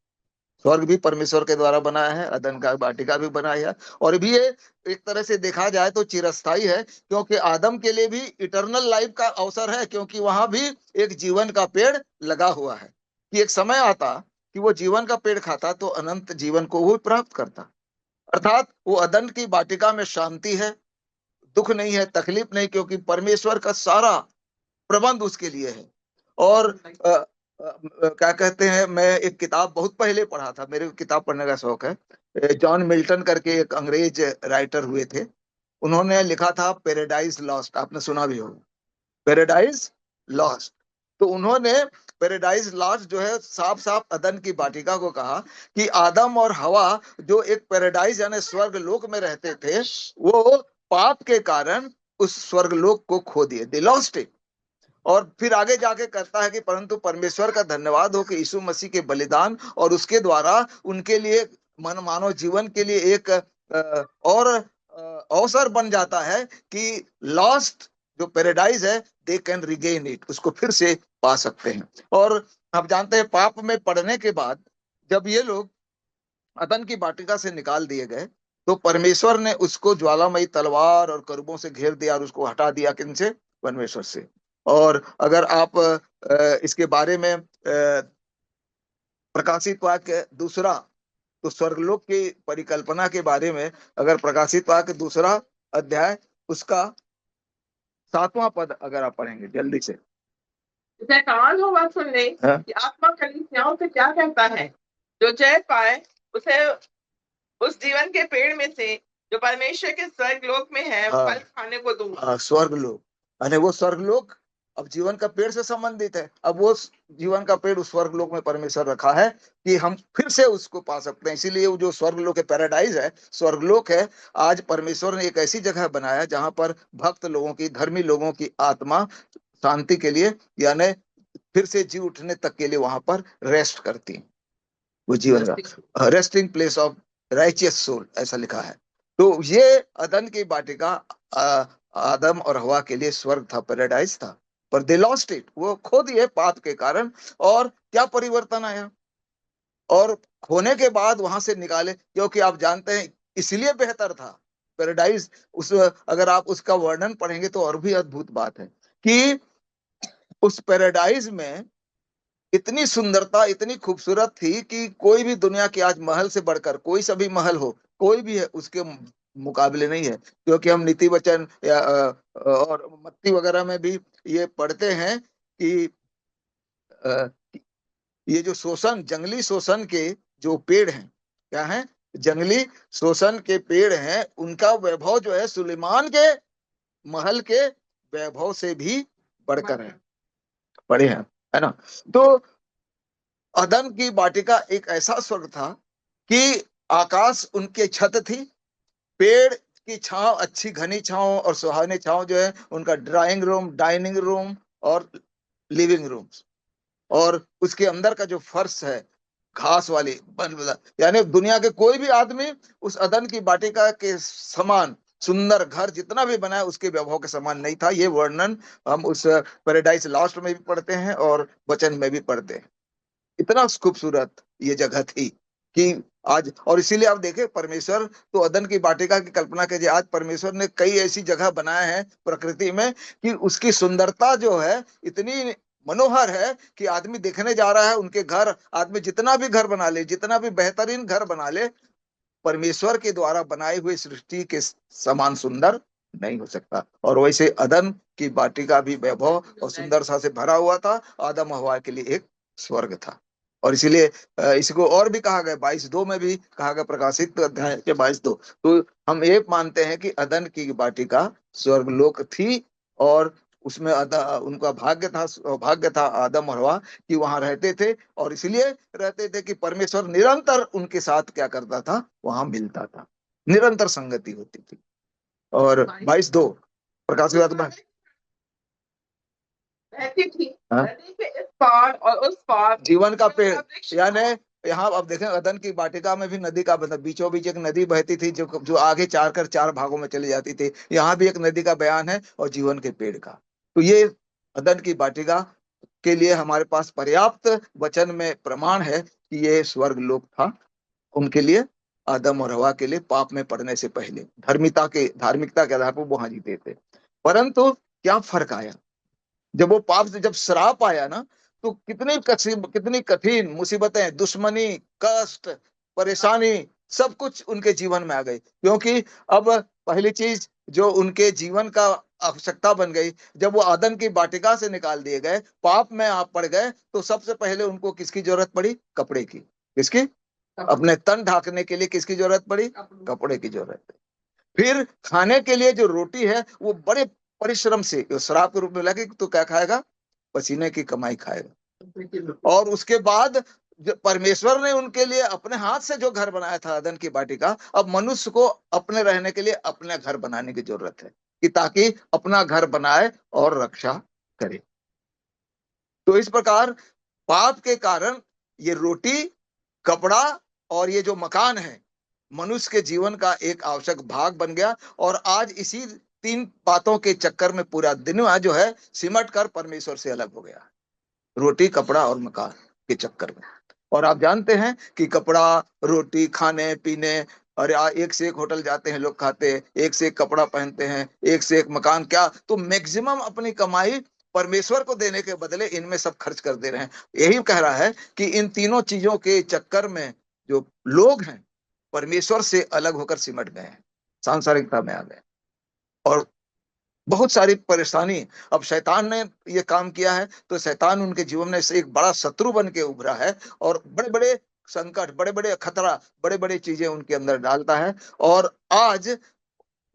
स्वर्ग भी परमेश्वर के द्वारा बनाया है, अदन का वाटिका भी बनाया है, और भी ये एक तरह से देखा जाए तो चिरस्थायी है, क्योंकि आदम के लिए भी इटर्नल लाइफ का अवसर है, क्योंकि वहां भी एक जीवन का पेड़ लगा हुआ है कि एक समय आता कि वो जीवन का पेड़ खाता तो अनंत जीवन को वो प्राप्त करता। अर्थात वो अदन की वाटिका में शांति है, दुख नहीं है, तकलीफ नहीं, क्योंकि परमेश्वर का सारा प्रबंध उसके लिए है। और क्या कहते हैं, मैं एक किताब बहुत पहले पढ़ा था, मेरे को किताब पढ़ने का शौक है। जॉन मिल्टन करके एक अंग्रेज राइटर हुए थे, उन्होंने लिखा था पैराडाइज लॉस्ट, आपने सुना भी होगा पैराडाइज लॉस्ट। तो उन्होंने पैराडाइज लॉस्ट जो है साफ साफ अदन की वाटिका को कहा कि आदम और हवा जो एक पैराडाइज यानी स्वर्ग लोक में रहते थे, वो पाप के कारण उस स्वर्ग लोक को खो दिए, दे लॉस्ट इट। और फिर आगे जाके कहता है कि परंतु परमेश्वर का धन्यवाद हो कि यीशु मसीह के बलिदान और उसके द्वारा उनके लिए मन मानव जीवन के लिए एक और अवसर बन जाता है कि लॉस्ट जो पैराडाइज है दे कैन रिगेन इट, उसको फिर से पा सकते हैं। और आप जानते हैं पाप में पड़ने के बाद जब ये लोग अदन की वाटिका से निकाल दिए गए तो परमेश्वर ने उसको ज्वालामयी तलवार और करूबों से घेर दिया और उसको हटा दिया। किनसे? परमेश्वर से। और अगर आप इसके बारे में प्रकाशित वाक्य दूसरा, तो स्वर्गलोक की परिकल्पना के बारे में अगर प्रकाशित वाक्य दूसरा अध्याय उसका 7वां पद अगर आप पढ़ेंगे जल्दी से। इसे कान हो बात सुन ले कि आत्मा कलीसियाओं से क्या कहता है। जो जय पाए उसे उस जीवन के पेड़ में से जो परमेश्वर के स्वर्ग लोक में है फल खाने को दूंगा। स्वर्ग लोक यानी वो स्वर्ग लोक अब जीवन का पेड़ से संबंधित है। अब वो जीवन का पेड़ उस स्वर्ग लोक में परमेश्वर रखा है कि हम फिर से उसको पा सकते हैं। इसीलिए वो जो स्वर्ग लोक है, पैराडाइज है, स्वर्ग लोक है, आज परमेश्वर ने एक ऐसी जगह बनाया जहां पर भक्त लोगों की, धर्मी लोगों की आत्मा शांति के लिए यानी फिर से जी उठने तक के लिए वहां पर रेस्ट करती। वो जीवन का resting place of righteous soul ऐसा लिखा है। तो ये अदन की वाटिका आदम और हवा के लिए स्वर्ग था, पैराडाइज था, पर दे लॉस्ट इट, वो खो दिए पाप के कारण। और क्या परिवर्तन आया, और खोने के बाद वहां से निकाले, क्योंकि आप जानते हैं इसलिए बेहतर था पैराडाइज। उस अगर आप उसका वर्णन पढ़ेंगे तो और भी अद्भुत बात है कि उस पैराडाइज में इतनी सुंदरता, इतनी खूबसूरत थी कि कोई भी दुनिया के आज महल से बढ़कर कोई सा भी महल हो, कोई भी है उसके मुकाबले नहीं है। क्योंकि हम नीति वचन या और मत्ती वगैरह में भी ये पढ़ते हैं कि ये जो शोषण, जंगली शोषण के जो पेड़ हैं, क्या है, जंगली शोषण के पेड़ हैं, उनका वैभव जो है सुलेमान के महल के वैभव से भी बढ़कर है, बड़े हैं, है ना। तो अदन की वाटिका एक ऐसा स्वर्ग था कि आकाश उनके छत थी, पेड़ की छांव, अच्छी घनी छांव और सुहावनी छांव जो है उनका ड्राइंग रूम, डाइनिंग रूम और लिविंग रूम, और उसके अंदर का जो फर्श है घास वाली यानी दुनिया के कोई भी आदमी उस अदन की वाटिका के समान सुंदर घर जितना भी बनाया उसके वैभव के समान नहीं था। ये वर्णन हम उस पैराडाइज लॉस्ट में भी पढ़ते हैं और वचन में भी पढ़ते हैं। इतना खूबसूरत ये जगह थी कि आज, और इसीलिए आप देखें परमेश्वर तो अदन की वाटिका की कल्पना कीजिए, आज परमेश्वर ने कई ऐसी जगह बनाए हैं प्रकृति में कि उसकी सुंदरता जो है इतनी मनोहर है कि आदमी देखने जा रहा है उनके घर, आदमी जितना भी घर बना ले, जितना भी बेहतरीन घर बना ले, परमेश्वर के द्वारा बनाई हुई सृष्टि के समान सुंदर नहीं हो सकता। और वैसे अदन की वाटिका भी वैभव और सुंदरता से भरा हुआ था, आदम हवा के लिए एक स्वर्ग था। और इसीलिए इसको और भी कहा गया 22:2 में भी कहा गया, प्रकाशित अध्याय के 22:2। तो हम ये मानते हैं कि अदन की वाटिका स्वर्गलोक थी और उसमें उनका भाग्य था आदम और हवा कि वहां रहते थे, और इसलिए रहते थे कि परमेश्वर निरंतर उनके साथ क्या करता था, वहां मिलता था, निरंतर संगति होती थी। और 22:2 प्रकाशित बहती थी हाँ? नदी के इस पार और उस पार जीवन का पेड़, वृक्ष था। यानी यहाँ अब देखें अदन की वाटिका में भी नदी का मतलब बीचों बीच एक नदी बहती थी जो आगे चार भागों में चली जाती थी। यहाँ भी एक नदी का बयान है और जीवन के पेड़ का। तो ये अदन की वाटिका के लिए हमारे पास पर्याप्त वचन में प्रमाण है कि ये स्वर्ग लोक था उनके लिए, आदम और हवा के लिए पाप में पड़ने से पहले धार्मिकता के आधार पर वहां जीते थे। परंतु क्या फर्क आया जब वो पाप से, जब श्राप आया ना, तो कितनी कठिन मुसीबतें, दुश्मनी, कष्ट, परेशानी, सब कुछ उनके जीवन में आ गई। क्योंकि अब पहली चीज जो उनके जीवन का आवश्यकता बन गई, जब वो आदम की वाटिका से निकाल दिए गए, पाप में आप पड़ गए, तो सबसे पहले उनको किसकी जरूरत पड़ी? कपड़े की। किसकी? अपने तन ढाकने के लिए किसकी जरूरत पड़ी? कपड़े की जरूरत है। फिर खाने के लिए जो रोटी है वो बड़े परिश्रम से, शराब के रूप में लगे तो क्या खाएगा? पसीने की कमाई खाएगा। और उसके बाद परमेश्वर ने उनके लिए अपने हाथ से जो घर बनाया था अदन की वाटिका, अब मनुष्य को अपने रहने के लिए अपने घर बनाने की जरूरत है कि ताकि अपना घर बनाए और रक्षा करे। तो इस प्रकार पाप के कारण ये रोटी, कपड़ा और ये जो मकान है मनुष्य के जीवन का एक आवश्यक भाग बन गया। और आज इसी 3 बातों के चक्कर में पूरा दुनिया जो है सिमट कर परमेश्वर से अलग हो गया, रोटी, कपड़ा और मकान के चक्कर में। और आप जानते हैं कि कपड़ा, रोटी, खाने पीने, और एक से एक होटल जाते हैं लोग, खाते हैं, एक से एक कपड़ा पहनते हैं, एक से एक मकान, क्या तो मैक्सिमम अपनी कमाई परमेश्वर को देने के बदले इनमें सब खर्च कर दे रहे हैं। यही कह रहा है कि इन तीनों चीजों के चक्कर में जो लोग हैं परमेश्वर से अलग होकर सिमट गए हैं, सांसारिकता में आ गए, और बहुत सारी परेशानी। अब शैतान ने ये काम किया है, तो शैतान उनके जीवन में से एक बड़ा शत्रु बन के उभरा है और बड़े बड़े संकट, बड़े बड़े खतरा, बड़े बड़े चीजें उनके अंदर डालता है। और आज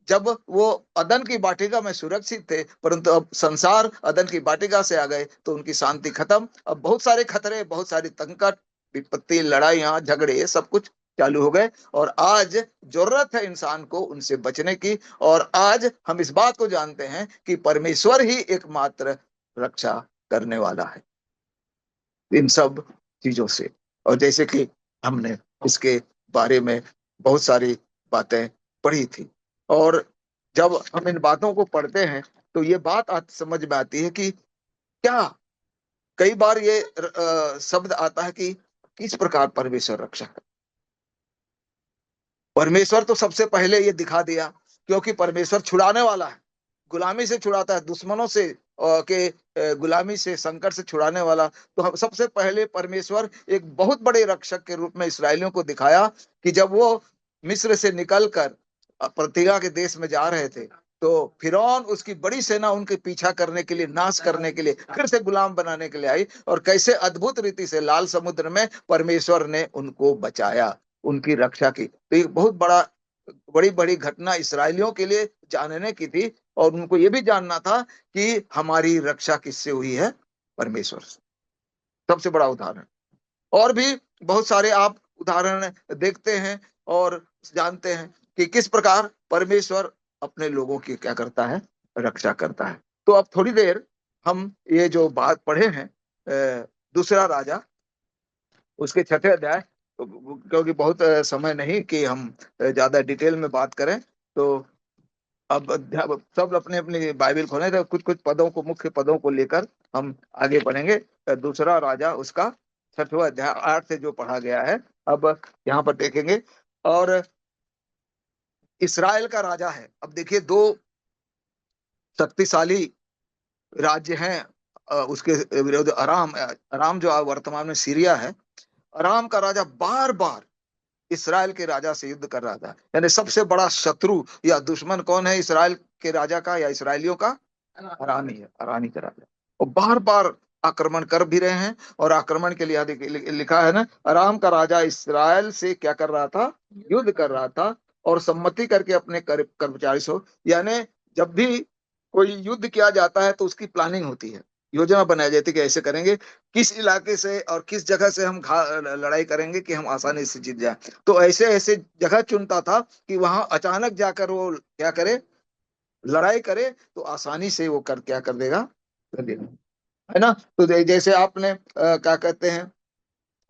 जब वो अदन की वाटिका में सुरक्षित थे, परंतु अब संसार अदन की वाटिका से आ गए तो उनकी शांति खत्म। अब बहुत सारे खतरे, बहुत सारी संकट, विपत्ति, लड़ाइयां, झगड़े, ये सब कुछ चालू हो गए। और आज जरूरत है इंसान को उनसे बचने की। और आज हम इस बात को जानते हैं कि परमेश्वर ही एकमात्र रक्षा करने वाला है इन सब चीजों से। और जैसे कि हमने इसके बारे में बहुत सारी बातें पढ़ी थी, और जब हम इन बातों को पढ़ते हैं तो ये बात समझ में आती है कि क्या कई बार ये शब्द आता है कि किस प्रकार परमेश्वर रक्षा कर। परमेश्वर तो सबसे पहले ये दिखा दिया, क्योंकि परमेश्वर छुड़ाने वाला है, गुलामी से छुड़ाता है, दुश्मनों से के गुलामी से, संकट से छुड़ाने वाला। तो हम सबसे पहले परमेश्वर एक बहुत बड़े रक्षक के रूप में इसराइलियों को दिखाया कि जब वो मिस्र से निकलकर प्रतिज्ञा के देश में जा रहे थे, तो फिरौन उसकी बड़ी सेना उनके पीछा करने के लिए, नाश करने के लिए, फिर से गुलाम बनाने के लिए आई, और कैसे अद्भुत रीति से लाल समुद्र में परमेश्वर ने उनको बचाया, उनकी रक्षा की। तो एक बहुत बड़ी बड़ी घटना इसराइलियों के लिए जानने की थी, और उनको ये भी जानना था कि हमारी रक्षा किससे हुई है? परमेश्वर से। सबसे बड़ा उदाहरण। और भी बहुत सारे आप उदाहरण देखते हैं और जानते हैं कि किस प्रकार परमेश्वर अपने लोगों की क्या करता है? रक्षा करता है। तो अब थोड़ी देर हम ये जो बात पढ़े हैं दूसरा राजा, उसके 6ठे अध्याय, क्योंकि बहुत समय नहीं कि हम ज्यादा डिटेल में बात करें, तो अब सब अपने अपनी बाइबल खोले, तो कुछ कुछ पदों को, मुख्य पदों को लेकर हम आगे बढ़ेंगे। दूसरा राजा उसका 6वां अध्याय 8 से जो पढ़ा गया है, अब यहाँ पर देखेंगे। और इस्राएल का राजा है। अब देखिए, 2 शक्तिशाली राज्य हैं उसके विरोध। अराम जो वर्तमान में सीरिया है, अराम का राजा बार बार इस्राएल के राजा से युद्ध कर रहा था। यानी सबसे बड़ा शत्रु या दुश्मन कौन है इस्राएल के राजा का या इसराइलियों का? अरामी है, अरामी का राजा। और बार बार आक्रमण कर भी रहे हैं, और आक्रमण के लिए लिखा है ना, अराम का राजा इस्राएल से क्या कर रहा था? युद्ध कर रहा था, और सम्मति करके अपने कर्मचारी सो, यानी जब भी कोई युद्ध किया जाता है तो उसकी प्लानिंग होती है, योजना बनाई जाती है कि ऐसे करेंगे, किस इलाके से और किस जगह से हम लड़ाई करेंगे कि हम आसानी से जीत जाए। तो ऐसे ऐसे जगह चुनता था कि वहां अचानक जाकर वो क्या करे? लड़ाई करे, तो आसानी से वो क्या कर देगा? कर देगा। है ना। तो जैसे आपने क्या कहते हैं,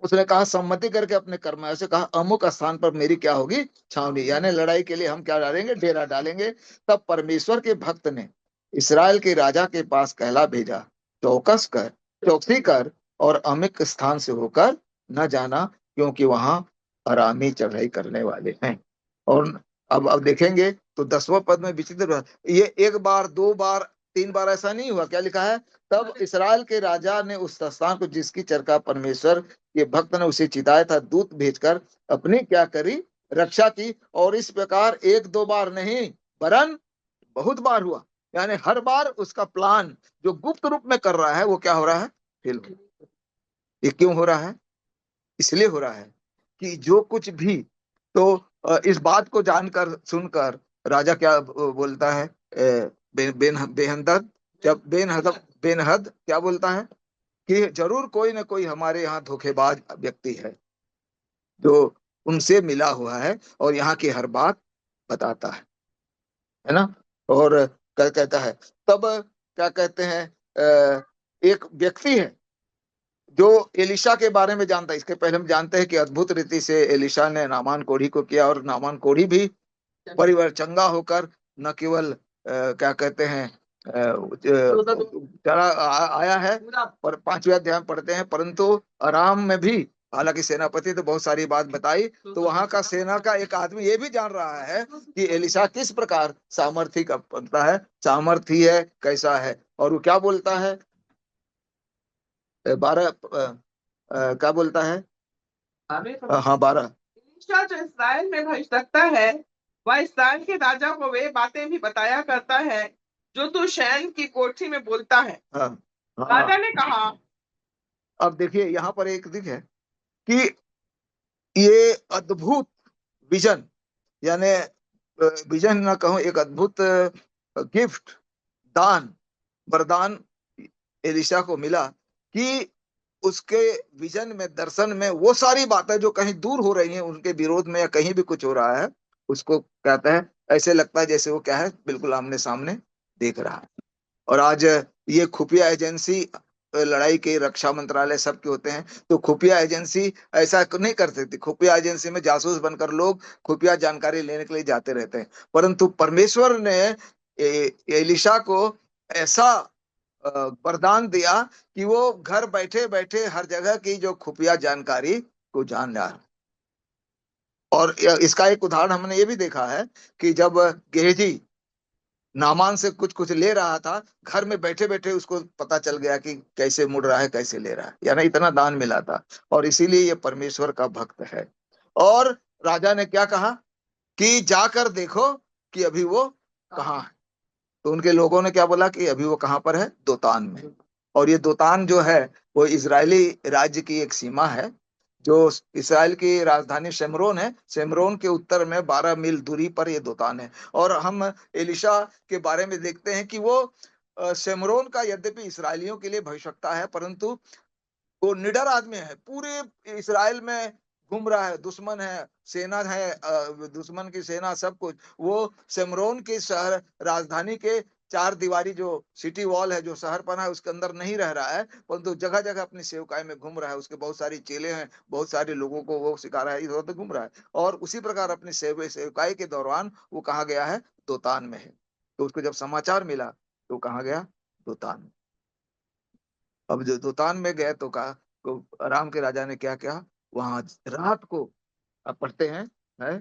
उसने कहा सम्मति करके अपने कर्म ऐसे कहा, अमुक स्थान पर मेरी क्या होगी छावनी, यानी लड़ाई के लिए हम क्या डालेंगे, डेरा डालेंगे। तब परमेश्वर के भक्त ने इसराइल के राजा के पास कहला भेजा, चौकस कर, चौकसी कर और अमुक स्थान से होकर न जाना, क्योंकि वहां अरामी चढ़ाई करने वाले हैं। और अब देखेंगे तो 10वां पद में विचित्र बात, ये एक बार, दो बार, तीन बार ऐसा नहीं हुआ। क्या लिखा है, तब इसराइल के राजा ने उस स्थान को जिसकी चर्चा परमेश्वर ये भक्त ने उसे चिताया था, दूत भेजकर अपनी क्या करी, रक्षा की। और इस प्रकार एक दो बार नहीं वरन बहुत बार हुआ, यानी हर बार उसका प्लान जो गुप्त रूप में कर रहा है वो क्या हो रहा है, फेल हो। ये क्यों हो रहा है, इसलिए हो रहा है कि जो कुछ भी, तो इस बात को जानकर सुनकर राजा क्या बोलता है, बेहद, जब बेनहद क्या बोलता है कि जरूर कोई ना कोई हमारे यहाँ धोखेबाज व्यक्ति है जो उनसे मिला हुआ है और यहाँ की हर बात बताता है ना। और क्या कहता है, तब क्या कहते हैं, एक व्यक्ति है जो एलिशा के बारे में जानता है। इसके पहले हम जानते हैं कि अद्भुत रीति से एलिशा ने नामान कोढ़ी को किया, और नामान कोढ़ी भी परिवार चंगा होकर न केवल क्या कहते हैं चला आया है, पर 5वें अध्याय में पढ़ते हैं, परंतु आराम में भी, हालांकि सेनापति तो बहुत सारी बात बताई, तो वहां का सेना का एक आदमी ये भी जान रहा है कि एलिशा किस प्रकार सामर्थी का बनता है, सामर्थी है कैसा है। और वो क्या बोलता है, 12 क्या बोलता है, हाँ 12, एलीशा जो इस्राएल में भविष्यद्वक्ता है, वह इस्राएल के राजा को वे बातें भी बताया करता है जो तू शयन की कोठी में बोलता है। हाँ राजा ने कहा, अब देखिए यहाँ पर एक दिख है कि ये अद्भुत विजन, यानी विजन ना कहूं, एक अद्भुत गिफ्ट, दान, वरदान एलिशा को मिला कि उसके विजन में, दर्शन में वो सारी बातें जो कहीं दूर हो रही हैं उनके विरोध में या कहीं भी कुछ हो रहा है, उसको कहता है ऐसे लगता है जैसे वो क्या है, बिल्कुल आमने सामने देख रहा है। और आज ये खुफिया एजेंसी, लड़ाई के रक्षा मंत्रालय सबके होते हैं, तो खुफिया एजेंसी ऐसा नहीं कर सकती। खुफिया एजेंसी में जासूस बनकर लोग खुफिया जानकारी लेने के लिए जाते रहते हैं, परंतु परमेश्वर ने एलिशा को ऐसा वरदान दिया कि वो घर बैठे बैठे हर जगह की जो खुफिया जानकारी को जान रहा है। और इसका एक उदाहरण हमने ये भी देखा है कि जब गेहजी नामान से कुछ कुछ ले रहा था, घर में बैठे बैठे उसको पता चल गया कि कैसे मुड़ रहा है, कैसे ले रहा है, यानी इतना दान मिला था। और इसीलिए ये परमेश्वर का भक्त है। और राजा ने क्या कहा कि जाकर देखो कि अभी वो कहाँ है। तो उनके लोगों ने क्या बोला कि अभी वो कहाँ पर है, दोतान में। और ये दोतान जो है वो इजरायली राज्य की एक सीमा है, जो इसराइल की राजधानी शेमरोन है, शेमरोन के उत्तर में 12 मील दूरी पर ये दोतान है। और हम एलिशा के बारे में देखते हैं कि वो शेमरोन का यद्यपि इसराइलियों के लिए भविष्यवक्ता है, परंतु वो निडर आदमी है, पूरे इसराइल में घूम रहा है, दुश्मन है, सेना है, दुश्मन की सेना, सब कुछ। वो शेमरोन के शहर, राजधानी के चार दीवारी जो सिटी वॉल है, जो शहर बना है, उसके अंदर नहीं रह रहा है, परंतु जगह जगह अपनी सेवकाई में घूम रहा है। उसके बहुत सारी चेले हैं, बहुत सारे लोगों को वो सिखा रहा है, इधर उधर घूम रहा है। और उसी प्रकार अपनी सेवकाई के दौरान वो कहाँ गया है, दोतान में है। तो उसको जब समाचार मिला तो कहाँ गया, दोतान। अब जो दोतान में गए तो कहा, तो आराम के राजा ने क्या किया, वहां रात को, अब पढ़ते हैं, है?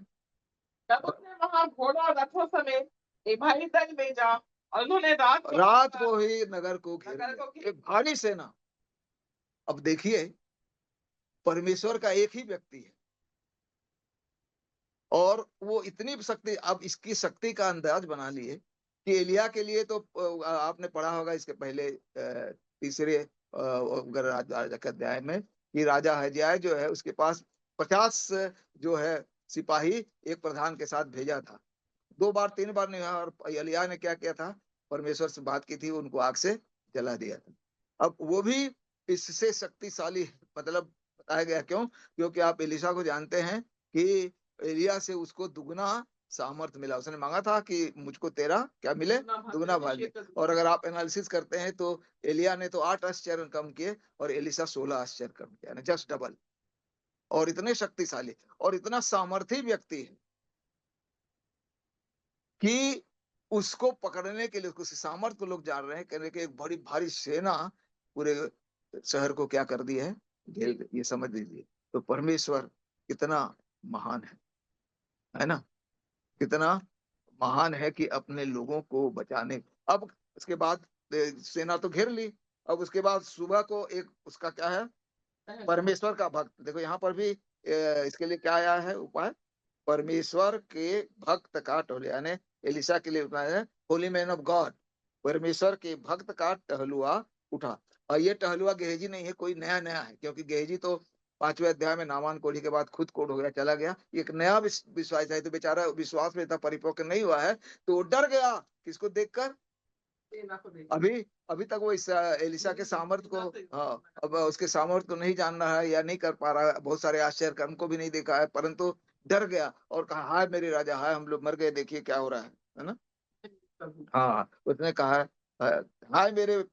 तब उसने वहां घोड़ा और रथों समेत एक भारी दल भेजा और उन्होंने रात को ही नगर को घेर लिया, एक भारी सेना। अब देखिए परमेश्वर का एक ही व्यक्ति है और वो इतनी शक्ति, अब इसकी शक्ति का अंदाज बना लिए कि एलिया के लिए तो आपने पढ़ा होगा इसके पहले तीसरे राजा के अध्याय में कि राजा हजयाह जो है उसके पास 50 जो है सिपाही एक प्रधान के साथ भेजा था। 2 बार 3 बार नहीं, और एलिया ने क्या किया था, परमेश्वर से बात की थी, उनको आग से जला दिया था। अब वो भी इससे शक्तिशाली, मतलब बताया गया। क्यों? क्योंकि आप एलिशा को जानते हैं कि एलिया से उसको दुगना सामर्थ मिला। उसने मांगा था कि मुझको तेरा क्या मिले, दुगना भाग मिले। और अगर आप एनालिसिस करते हैं तो एलिया ने तो 8 आश्चर्य कम किए और एलिसा 16 आश्चर्य कम किया, यानी जस्ट डबल। और इतने शक्तिशाली और इतना सामर्थी व्यक्ति है कि उसको पकड़ने के लिए, उसके सामर्थ्य को लोग जान रहे हैं, कहने के एक बड़ी भारी सेना पूरे शहर को क्या कर दी है, घेर दी। ये समझ लीजिए तो परमेश्वर कितना महान है ना, कितना महान है कि अपने लोगों को बचाने। अब उसके बाद सेना तो घेर ली। अब उसके बाद सुबह को एक उसका क्या है, परमेश्वर का भक्त। देखो यहाँ पर भी इसके लिए क्या आया है उपाय, परमेश्वर के भक्त का टहलुआ, यानी एलिशा के लिए उपाय है होली मैन ऑफ गॉड। परमेश्वर के भक्त का टहलुआ उठा। और ये टहलुआ गेहजी नहीं है, कोई नया नया है, क्योंकि गेहजी तो 5वें अध्याय में नामान कोढ़ी के बाद खुद कोढ़ हो गया, चला गया। एक नया विश्वास है, तो बेचारा विश्वास में इतना परिपक्व नहीं हुआ है, तो वो डर गया किसको देखकर, अभी अभी तक वो इस एलिशा के सामर्थ को, हाँ, अब उसके सामर्थ को नहीं जान रहा है या नहीं कर पा रहा है, बहुत सारे आश्चर्य कर्म को भी नहीं देखा है, परंतु डर गया और कहा हाय मेरे राजा, हाय हम लोग मर गए, देखिए क्या हो रहा है ना। हाँ, उसने कहा हाय मेरे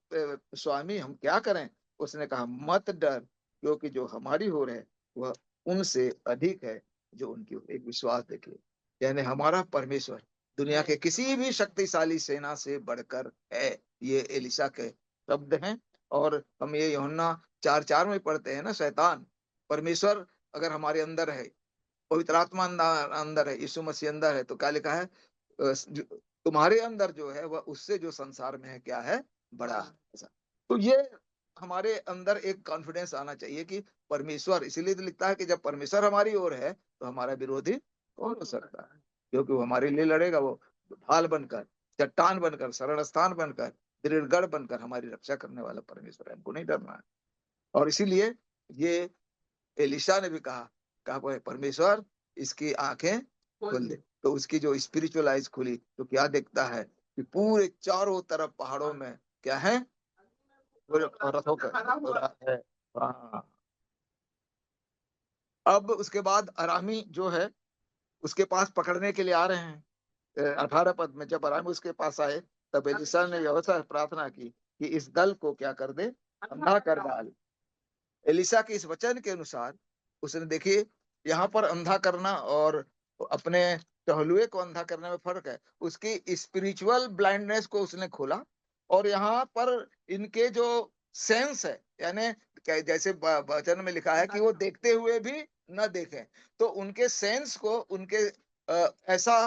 स्वामी, हम क्या करें। उसने कहा मत डर, क्योंकि जो हमारी हो रहे वह उनसे अधिक है जो उनकी हो। एक विश्वास देखिए, यानी हमारा परमेश्वर दुनिया के किसी भी शक्तिशाली सेना से बढ़कर है। ये एलिशा के शब्द हैं। और हम ये यूहन्ना 4:4 में पढ़ते हैं ना, शैतान, परमेश्वर अगर हमारे अंदर है, पवित्र आत्मा अंदर है, यीशु मसीह अंदर है, तो क्या लिखा है, तुम्हारे अंदर जो है वह उससे जो संसार में है क्या है, बड़ा है। ऐसा तो ये हमारे अंदर एक कॉन्फिडेंस आना चाहिए कि परमेश्वर, इसीलिए तो लिखता है कि जब परमेश्वर हमारी ओर है तो हमारा विरोधी कौन हो सकता है, क्योंकि वो हमारे लिए लड़ेगा। वो ढाल बनकर, चट्टान बनकर, शरण स्थान बनकर, दृढ़गढ़ बनकर हमारी रक्षा करने वाला परमेश्वर है, हमको नहीं डरना है। और इसीलिए ये एलिशा ने भी कहा परमेश्वर इसकी आंखें खोल दे। तो उसकी जो स्पिरिचुअल आइज खुली तो क्या देखता है कि पूरे चारों तरफ पहाड़ों में क्या है, रथों का है। हाँ। अब उसके बाद अरामी जो है उसके पास पकड़ने के लिए आ रहे हैं। 18 पद में जब अरामी उसके पास आए तब एलिशा ने यहोशू प्रार्थना की कि इस दल को क्या कर दे, अंधा कर डाल। एलिशा के इस वचन के अनुसार उसने, देखिए यहाँ पर अंधा करना और अपने टहलुए को अंधा करने में फर्क है। उसकी स्पिरिचुअल ब्लाइंडनेस को उसने खोला। और यहाँ पर इनके जो सेंस है, यानी जैसे वचन में लिखा है कि वो देखते हुए भी न देखें, तो उनके सेंस को उनके ऐसा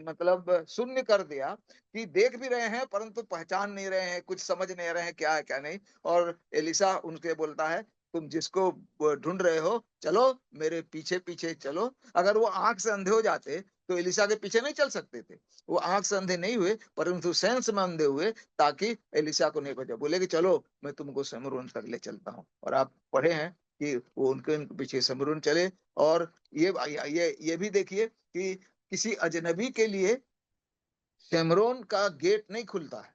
मतलब शून्य कर दिया कि देख भी रहे हैं परंतु पहचान नहीं रहे हैं, कुछ समझ नहीं रहे हैं क्या है क्या नहीं। और एलिशा उनके बोलता है तुम जिसको ढूंढ रहे हो चलो मेरे पीछे पीछे चलो। अगर वो आंख से अंधे हो जाते तो एलिशा के पीछे नहीं चल सकते थे। वो आंख से अंधे नहीं हुए परंतु सेंस में अंधे हुए, ताकि एलिशा को नहीं बचा। बोले कि चलो मैं तुमको शमरून तक ले चलता हूँ। और आप पढ़े हैं कि वो उनके पीछे शमरून चले। और ये भी देखिए कि किसी अजनबी के लिए शेमरोन का गेट नहीं खुलता है।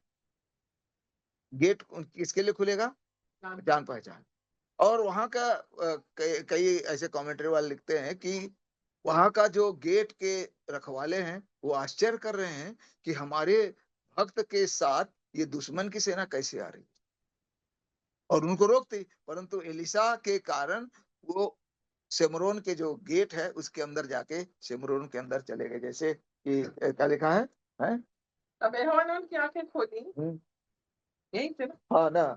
गेट किसके लिए खुलेगा, जान पहचान। और वहां का कई ऐसे कमेंट्री वाले लिखते हैं कि वहां का जो गेट के रखवाले हैं वो आश्चर्य कर रहे हैं कि हमारे भक्त के साथ ये दुश्मन की सेना कैसे आ रही, और उनको रोकती। परंतु एलिशा के कारण वो शेमरोन के जो गेट है उसके अंदर जाके शेमरोन के अंदर चले गए। जैसे कि क्या लिखा है? तब यहोवा ने उनकी आंखें खोली, यही थे ना? हाँ ना,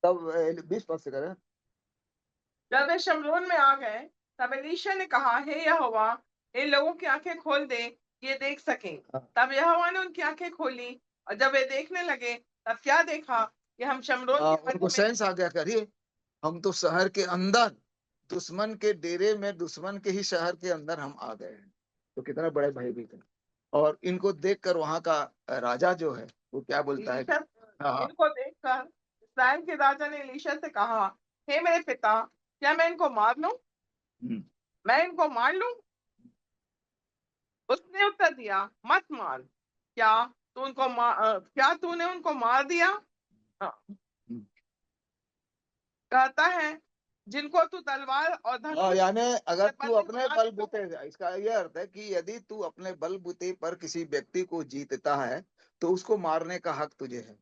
तब 20 पद से करें। जब वे शमरोन में आ गए तब एलीशा ने कहा, हे यहोवा, इन लोगों की आंखें खोल दे, ये देख सकें। तब यहोवा ने उनकी आंखें खोली और जब वे देखने लगे तब क्या देखा कि हम शमरोन की उनको मध्य में, सेंस आ गया, करिए हम तो शहर के अंदर दुश्मन के डेरे में, दुश्मन के ही शहर के अंदर हम आ गए हैं। तो कितना बड़े भयभीत है। और इनको देखकर वहां का राजा जो है वो क्या बोलता है, हाँ इनको देखकर इस्राएल के राजा ने एलीशा से कहा, हे मेरे पिता, क्या मैं इनको मार लूं? मैं इनको मार लूं? उसने उत्तर दिया, मत मार। क्या तूने उनको मार दिया? हाँ। कहता है जिनको तू तलवार और धनुष यानी अगर से तू बंदी अपने बना बलबूते, इसका यह अर्थ है कि यदि तू अपने बलबूते पर किसी व्यक्ति को जीतता है तो उसको मारने का हक तुझे है,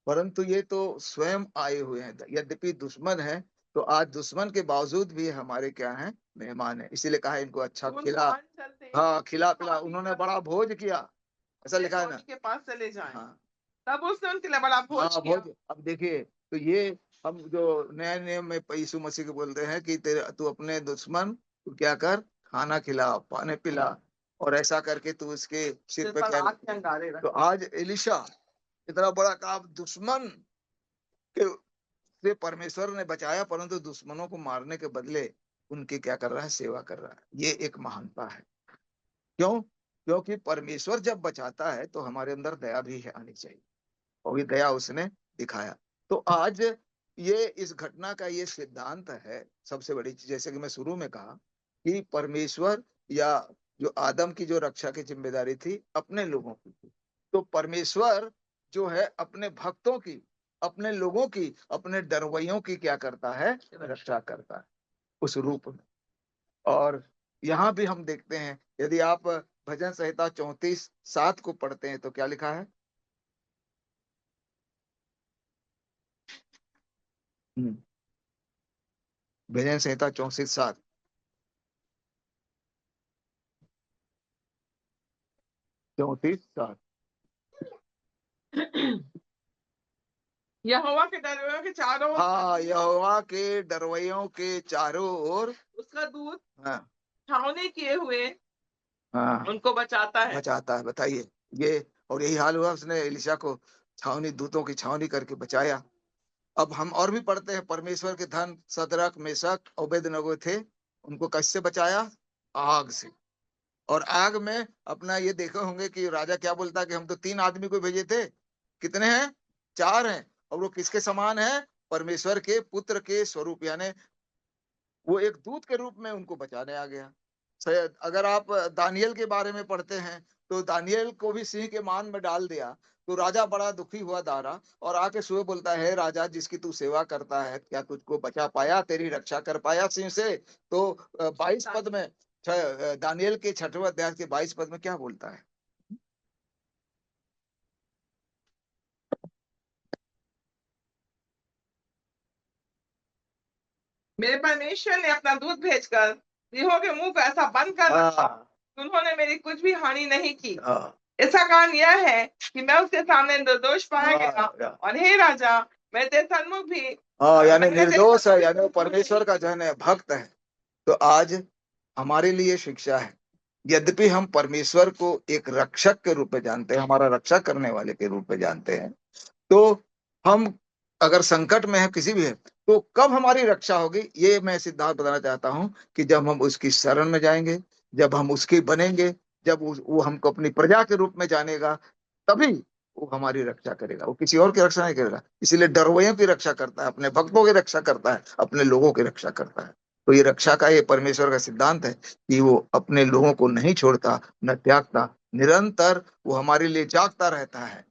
परंतु ये तो स्वयं आए हुए हैं, यद्यपि दुश्मन है तो आज दुश्मन के बावजूद भी हमारे क्या हैं, मेहमान है। इसीलिए कहा इनको अच्छा उनको खिला, आन चलते हाँ खिला पिला, स्वामी उन्होंने का बड़ा भोज किया, ऐसा अपने लिखा है ना। स्वामी के पास चले जाएं। हाँ तब उसने उनके लिए बड़ा भोज हाँ किया। भोज। अब देखिए, तो ये हम जो नए नियम में यीशु मसीह को बोलते हैं कि तेरे तू अपने दुश्मन को क्या कर, खाना खिला, पानी पिला, और ऐसा करके तू उसके सिर सिर पे पर क्या। आग के अंगारे रख। तो आज एलिशा इतना बड़ा काम दुश्मन के से परमेश्वर ने बचाया, परंतु दुश्मनों को मारने के बदले उनकी क्या कर रहा है, सेवा कर रहा है। ये एक महानता है। क्यों? क्योंकि परमेश्वर जब बचाता है तो हमारे अंदर दया भी है आनी चाहिए, और ये दया उसने दिखाया। तो आज ये इस घटना का ये सिद्धांत है सबसे बड़ी चीज, जैसे कि मैं शुरू में कहा कि परमेश्वर या जो आदम की जो रक्षा की जिम्मेदारी थी अपने लोगों की थी, तो परमेश्वर जो है अपने भक्तों की, अपने लोगों की, अपने डरवैयों की क्या करता है, रक्षा करता है उस रूप में। और यहाँ भी हम देखते हैं, यदि आप भजन संहिता 34:7 को पढ़ते हैं तो क्या लिखा है। भजन संहिता 34:7। 34:7। यहोवा के डरवैयों के चारों ओर हाँ, यहोवा के डरवैयों के चारों ओर उसका दूत हाँ छावनी किए हुए हाँ उनको बचाता है। बचाता है। बताइए ये, और यही हाल हुआ, उसने एलिशा को छावनी, दूतों की छावनी करके बचाया। अब हम और भी पढ़ते हैं, परमेश्वर के धन सदरक मेशक ओबेदनगो थे, उनको कैसे बचाया, आग से। और आग में अपना ये देखे होंगे कि राजा क्या बोलता है कि हम तो 3 आदमी को भेजे थे, कितने हैं, 4 हैं, और वो किसके समान है, परमेश्वर के पुत्र के स्वरूप, यानी वो एक दूत के रूप में उनको बचाने आ गया। शायद अगर आप दानियल के बारे में पढ़ते हैं तो दानियल को भी सिंह के मान में डाल दिया, तो राजा बड़ा दुखी हुआ दारा, और आके सुबह बोलता है, राजा जिसकी तू सेवा करता है, क्या तुझको बचा पाया, तेरी रक्षा कर पाया सिंह से। तो 22 पद में, दानियल के 6वें अध्याय के 22 पद में क्या बोलता है। मेरे परमेश्वर ने अपना दूत भेजकर सिंहों के मुंह को ऐसा बंद कर रखा कि उन्होंने मेरी कुछ भी हानि नहीं की। इसका कारण यह है कि मैं उसके सामने निर्दोष पाया गया, और हे राजा, मैं तेरे सन्मुख भी यानी निर्दोष है, यानी वो परमेश्वर का जन है, भक्त है। तो आज हमारे लिए शिक्षा है, यद्यपि हम परमेश्वर को एक रक्षक के रूप में जानते हैं, हमारा रक्षा करने वाले के रूप में जानते हैं, तो हम अगर संकट में है किसी भी है, तो कब हमारी रक्षा होगी, ये मैं सिद्धांत बताना चाहता हूं कि जब हम उसकी शरण में जाएंगे, जब हम उसके बनेंगे, जब वो हमको अपनी प्रजा के रूप में जानेगा, तभी वो हमारी रक्षा करेगा, वो किसी और की रक्षा नहीं करेगा। इसीलिए डरवैयों की रक्षा करता है, अपने भक्तों की रक्षा करता है, अपने लोगों की रक्षा करता है। तो ये रक्षा का, ये परमेश्वर का सिद्धांत है कि वो अपने लोगों को नहीं छोड़ता, न त्यागता, निरंतर वो हमारे लिए जागता रहता है,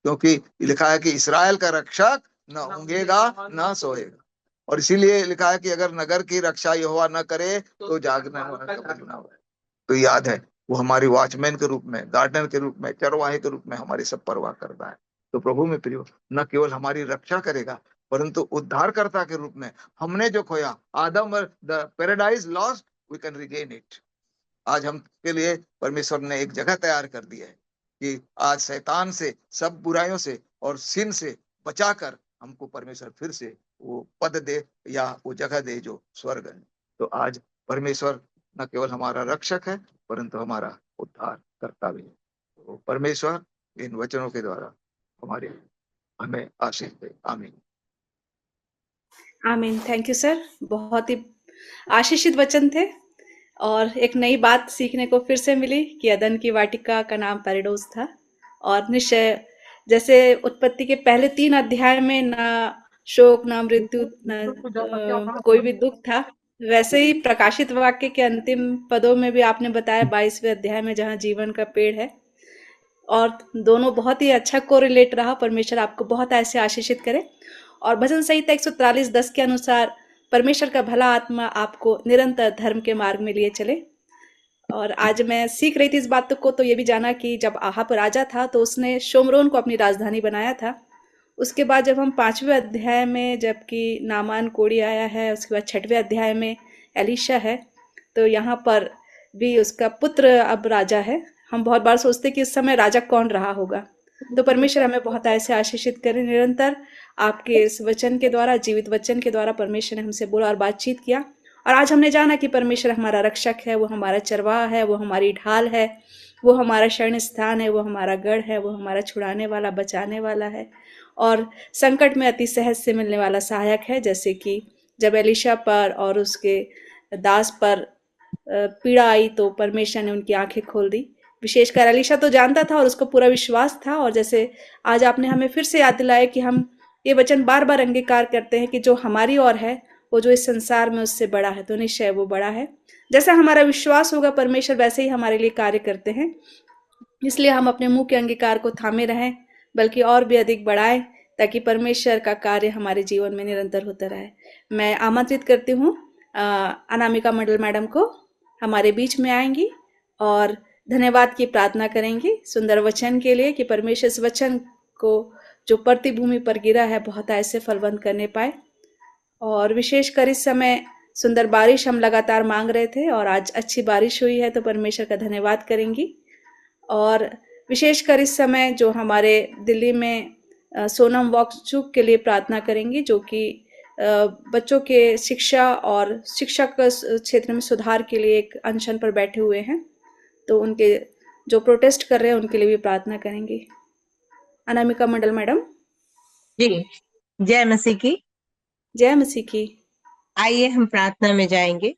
क्योंकि लिखा है कि इसराइल का रक्षक न ऊँघेगा न सोएगा। और इसीलिए लिखा है कि अगर नगर की रक्षा यहोवा न करे तो जागना हुआ। तो याद है, वो हमारी वॉचमैन के रूप में, गार्डनर के रूप में, चरवाहे के रूप में हमारी सब परवाह करता है। तो प्रभु में प्रियो, न केवल हमारी रक्षा करेगा, परंतु उद्धारकर्ता के रूप में हमने जो खोया, Adam, the paradise lost, we can regain it. आज हम के लिए परमेश्वर ने एक जगह तैयार कर दी है कि आज शैतान से, सब बुराइयों से और सिन से बचाकर हमको परमेश्वर फिर से वो पद दे, या वो जगह दे जो स्वर्ग है। तो आज परमेश्वर न केवल हमारा रक्षक है, परंतु हमारा उद्धार करता भी है। तो परमेश्वर इन वचनों के द्वारा हमें आशीष दे। आमीन। आमीन। थैंक यू सर, बहुत ही आशीषित वचन थे, और एक नई बात सीखने को फिर से मिली कि अदन की वाटिका का नाम पैराडोस था। और निश्चय जैसे उत्पत्ति के पहले 3 अध्याय में ना शोक, ना मृत्यु, ना कोई भी दुख था, वैसे ही प्रकाशित वाक्य के अंतिम पदों में भी आपने बताया 22वें अध्याय में, जहाँ जीवन का पेड़ है। और दोनों बहुत ही अच्छा कोरिलेट रहा। परमेश्वर आपको बहुत ऐसे आशीषित करे। और भजन संहिता 143:10 के अनुसार परमेश्वर का भला आत्मा आपको निरंतर धर्म के मार्ग में लिए चले। और आज मैं सीख रही थी इस बात को, तो ये भी जाना कि जब आहाब राजा था तो उसने शोमरोन को अपनी राजधानी बनाया था। उसके बाद जब हम 5वें अध्याय में, जबकि नामान कोढ़ी आया है, उसके बाद 6वें अध्याय में एलीशा है, तो यहाँ पर भी उसका पुत्र अब राजा है। हम बहुत बार सोचते कि उस समय राजा कौन रहा होगा। तो परमेश्वर हमें बहुत ऐसे आशीषित करें। निरंतर आपके इस वचन के द्वारा, जीवित वचन के द्वारा परमेश्वर ने हमसे बोला और बातचीत किया। और आज हमने जाना कि परमेश्वर हमारा रक्षक है, वो हमारा चरवाहा है, वो हमारी ढाल है, वो हमारा शरण स्थान है, वो हमारा गढ़ है, वो हमारा छुड़ाने वाला, बचाने वाला है और संकट में अति सहज से मिलने वाला सहायक है। जैसे कि जब एलीशा पर और उसके दास पर पीड़ा आई तो परमेश्वर ने उनकी आंखें खोल दी। विशेषकर एलीशा तो जानता था और उसको पूरा विश्वास था। और जैसे आज आपने हमें फिर से याद दिलाया कि हम ये वचन बार बार अंगीकार करते हैं कि जो हमारी ओर है, वो जो इस संसार में उससे बड़ा है, तो निश्चय वो बड़ा है। जैसा हमारा विश्वास होगा परमेश्वर वैसे ही हमारे लिए कार्य करते हैं। इसलिए हम अपने मुंह के अंगीकार को थामे रहें, बल्कि और भी अधिक बढ़ाएं, ताकि परमेश्वर का कार्य हमारे जीवन में निरंतर होता रहे। मैं आमंत्रित करती हूँ अनामिका मंडल मैडम को, हमारे बीच में आएंगी और धन्यवाद की प्रार्थना करेंगी सुंदर वचन के लिए, कि परमेश्वर इस वचन को जो परती भूमि पर गिरा है बहुत ऐसे फलवंत करने पाए। और विशेषकर इस समय सुंदर बारिश हम लगातार मांग रहे थे और आज अच्छी बारिश हुई है, तो परमेश्वर का धन्यवाद करेंगी। और विशेषकर इस समय जो हमारे दिल्ली में सोनम वॉकचुक के लिए प्रार्थना करेंगी, जो कि बच्चों के शिक्षा और शिक्षक क्षेत्र में सुधार के लिए एक अनशन पर बैठे हुए हैं, तो उनके जो प्रोटेस्ट कर रहे हैं उनके लिए भी प्रार्थना करेंगी। अनामिका मंडल मैडम। जी, जय मसीह की। जय मसीह की। आइए हम प्रार्थना में जाएंगे।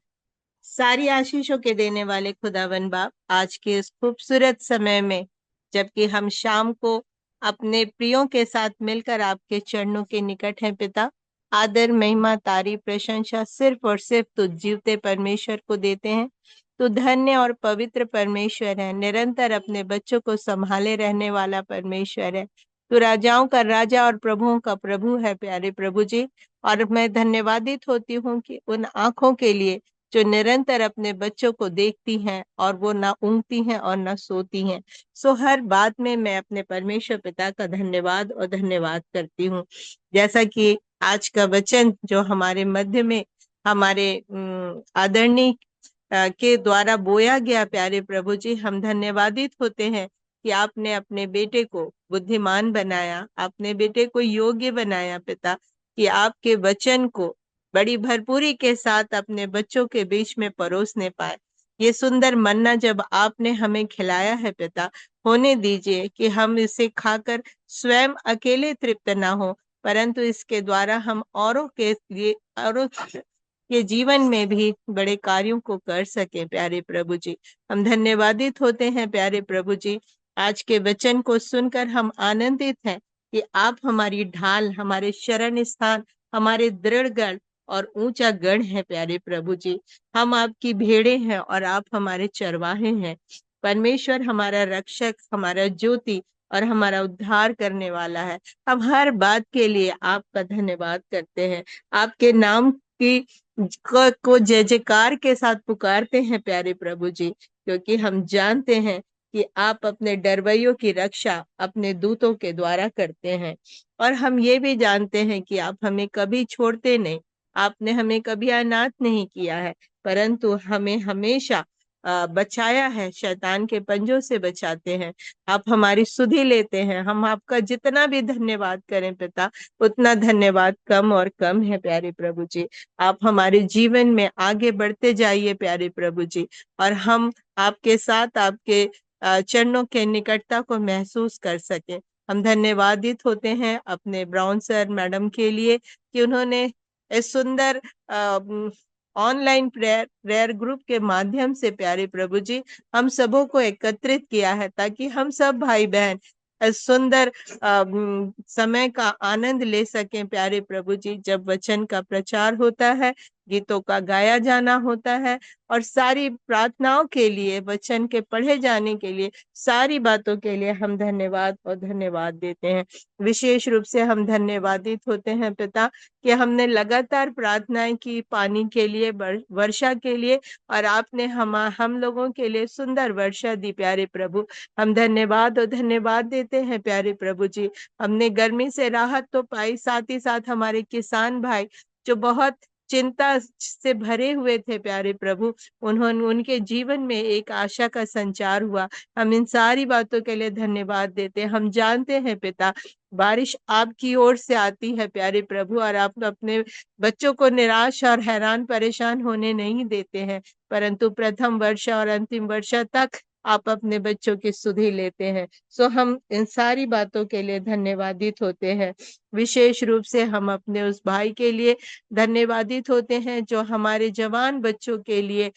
सारी आशीषों के देने वाले खुदावन बाप, आज के इस खूबसूरत समय में जबकि हम शाम को अपने प्रियों के साथ मिलकर आपके चरणों के निकट हैं पिता, आदर महिमा तारीफ प्रशंसा सिर्फ और सिर्फ तो जीवते परमेश्वर को देते हैं। तो धन्य और पवित्र परमेश्वर है, निरंतर अपने बच्चों को संभाले रहने वाला परमेश्वर है। तो राजाओं का राजा और प्रभुओं का प्रभु है प्यारे प्रभु जी। और मैं धन्यवादित होती हूँ कि उन आंखों के लिए जो निरंतर अपने बच्चों को देखती हैं और वो ना ऊँगती हैं और ना सोती हैं। सो हर बात में मैं अपने परमेश्वर पिता का धन्यवाद और धन्यवाद करती हूँ। जैसा कि आज का वचन जो हमारे मध्य में हमारे आदरणीय के द्वारा बोया गया प्यारे प्रभु जी, हम धन्यवादित होते हैं कि आपने अपने बेटे को बुद्धिमान बनाया, आपने बेटे को योग्य बनाया पिता, कि आपके वचन को बड़ी भरपूरी के साथ अपने बच्चों के बीच में परोसने पाए। ये सुंदर मन्ना जब आपने हमें खिलाया है पिता, होने दीजिए कि हम इसे खाकर स्वयं अकेले तृप्त ना हो, परंतु इसके द्वारा हम औरों के लिए, औरों के जीवन में भी बड़े कार्यों को कर सके प्यारे प्रभु जी। हम धन्यवादित होते हैं प्यारे प्रभु जी। आज के वचन को सुनकर हम आनंदित हैं कि आप हमारी ढाल, हमारे शरण स्थान, हमारे दृढ़ गढ़ और ऊंचा गढ़ है प्यारे प्रभु जी। हम आपकी भेड़े हैं और आप हमारे चरवाहे हैं। परमेश्वर हमारा रक्षक, हमारा ज्योति और हमारा उद्धार करने वाला है। हम हर बात के लिए आपका धन्यवाद करते हैं। आपके नाम की को जय जयकार के साथ पुकारते हैं प्यारे प्रभु जी, क्योंकि हम जानते हैं कि आप अपने डरवैयों की रक्षा अपने दूतों के द्वारा करते हैं। और हम ये भी जानते हैं कि आप हमें कभी छोड़ते नहीं, आपने हमें कभी अनाथ नहीं किया है, परंतु हमें हमेशा बचाया है, शैतान के पंजों से बचाते हैं। आप हमारी सुधि लेते हैं। हम आपका जितना भी धन्यवाद करें पिता, उतना धन्यवाद कम और कम है प्यारे प्रभु जी। आप हमारे जीवन में आगे बढ़ते जाइए प्यारे प्रभु जी, और हम आपके साथ आपके चरणों के निकटता को महसूस कर सके। हम धन्यवादित होते हैं अपने ब्राउन सर मैडम के लिए कि उन्होंने इस सुंदर ऑनलाइन प्रेयर ग्रुप के माध्यम से प्यारे प्रभु जी हम सबों को एकत्रित किया है, ताकि हम सब भाई बहन इस सुंदर समय का आनंद ले सकें प्यारे प्रभु जी। जब वचन का प्रचार होता है, गीतों का गाया जाना होता है, और सारी प्रार्थनाओं के लिए, वचन के पढ़े जाने के लिए, सारी बातों के लिए हम धन्यवाद और धन्यवाद देते हैं। विशेष रूप से हम धन्यवादित होते हैं पिता कि हमने लगातार प्रार्थनाएं की पानी के लिए, वर्षा के लिए, और आपने हम लोगों के लिए सुंदर वर्षा दी प्यारे प्रभु। हम धन्यवाद और धन्यवाद देते हैं प्यारे प्रभु जी। हमने गर्मी से राहत तो पाई, साथ ही साथ हमारे किसान भाई जो बहुत चिंता से भरे हुए थे प्यारे प्रभु, उनके जीवन में एक आशा का संचार हुआ। हम इन सारी बातों के लिए धन्यवाद देते हैं। हम जानते हैं पिता, बारिश आपकी ओर से आती है प्यारे प्रभु, और आप अपने बच्चों को निराश और हैरान परेशान होने नहीं देते हैं, परंतु प्रथम वर्षा और अंतिम वर्षा तक आप अपने बच्चों की सुधि लेते हैं। सो हम इन सारी बातों के लिए धन्यवादित होते हैं। विशेष रूप से हम अपने उस भाई के लिए धन्यवादित होते हैं जो हमारे जवान बच्चों के लिए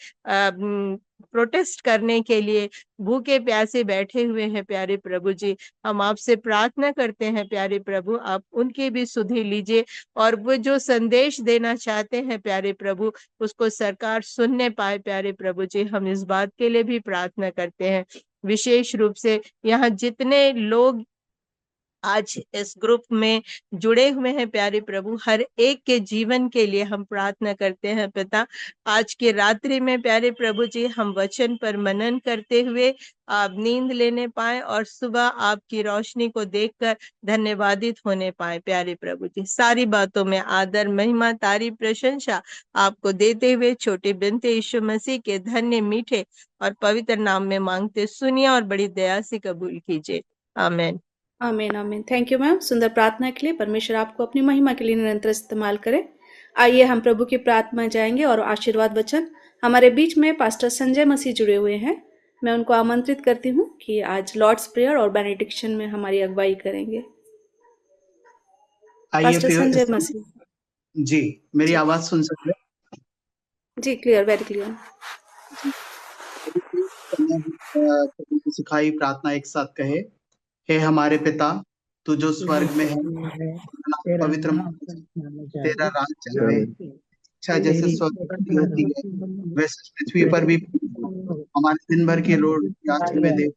प्रोटेस्ट करने के लिए भूखे प्यासे बैठे हुए हैं प्यारे प्रभु जी। हम आपसे प्रार्थना करते हैं प्यारे प्रभु, आप उनकी भी सुधि लीजिए, और वो जो संदेश देना चाहते हैं प्यारे प्रभु, उसको सरकार सुनने पाए प्यारे प्रभु जी। हम इस बात के लिए भी प्रार्थना करते हैं। विशेष रूप से यहाँ जितने लोग आज इस ग्रुप में जुड़े हुए हैं प्यारे प्रभु, हर एक के जीवन के लिए हम प्रार्थना करते हैं पिता। आज के रात्रि में प्यारे प्रभु जी हम वचन पर मनन करते हुए आप नींद लेने पाए, और सुबह आपकी रोशनी को देखकर धन्यवादित होने पाए प्यारे प्रभु जी। सारी बातों में आदर, महिमा, तारीफ, प्रशंसा आपको देते हुए छोटे बिनते यीशु मसीह के धन्य, मीठे और पवित्र नाम में मांगते सुनिए और बड़ी दया से कबूल कीजिए। आमीन। आमीन आमीन। थैंक यू मैम, सुंदर प्रार्थना के लिए। परमेश्वर आपको अपनी महिमा के लिए निरंतर इस्तेमाल करे। आइए हम प्रभु की प्रार्थना में जाएंगे और आशीर्वाद वचन। हमारे बीच में पास्टर संजय मसीह जुड़े हुए हैं। मैं उनको आमंत्रित करती हूँ कि आज लॉर्ड्स प्रेयर और बेनेडिक्शन में हमारी अगुवाई करेंगे। पास्टर संजय मसीह जी, मेरी आवाज सुन सकते हैं? जी, क्लियर, वेरी क्लियर। सिखाई प्रार्थना एक साथ कहे, हे हमारे पिता तू जो स्वर्ग में है, पवित्र तेरा राज्य आए, इच्छा जैसे स्वर्ग में होती है वैसे पृथ्वी पर भी। हमारे दिन भर की रोटी आज हमें दे,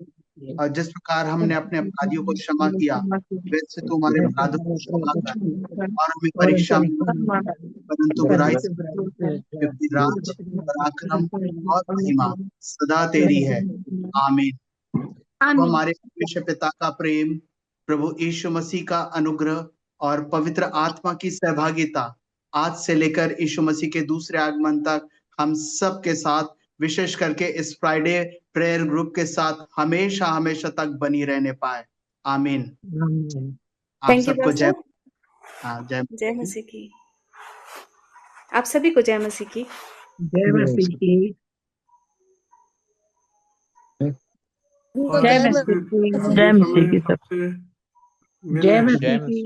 और जिस प्रकार हमने अपने अपराधियों को क्षमा किया वैसे तू हमारे अपराधों को क्षमा कर, और हमें परीक्षा में परंतु बुराई से, क्योंकि राज, पराक्रम और महिमा सदा तेरी है। आमीन। तो हमारे परमेश्वर पिता का प्रेम, प्रभु यीशु मसीह का अनुग्रह और पवित्र आत्मा की सहभागिता आज से लेकर यीशु मसीह के दूसरे आगमन तक हम सब के साथ, विशेष करके इस फ्राइडे प्रेयर ग्रुप के साथ हमेशा हमेशा तक बनी रहने पाए। आमीन। आप सबको जय जय मसीह की। आप सभी को जय मसीह की। जय मसीह की। जय मसीह की। जय मसीह की।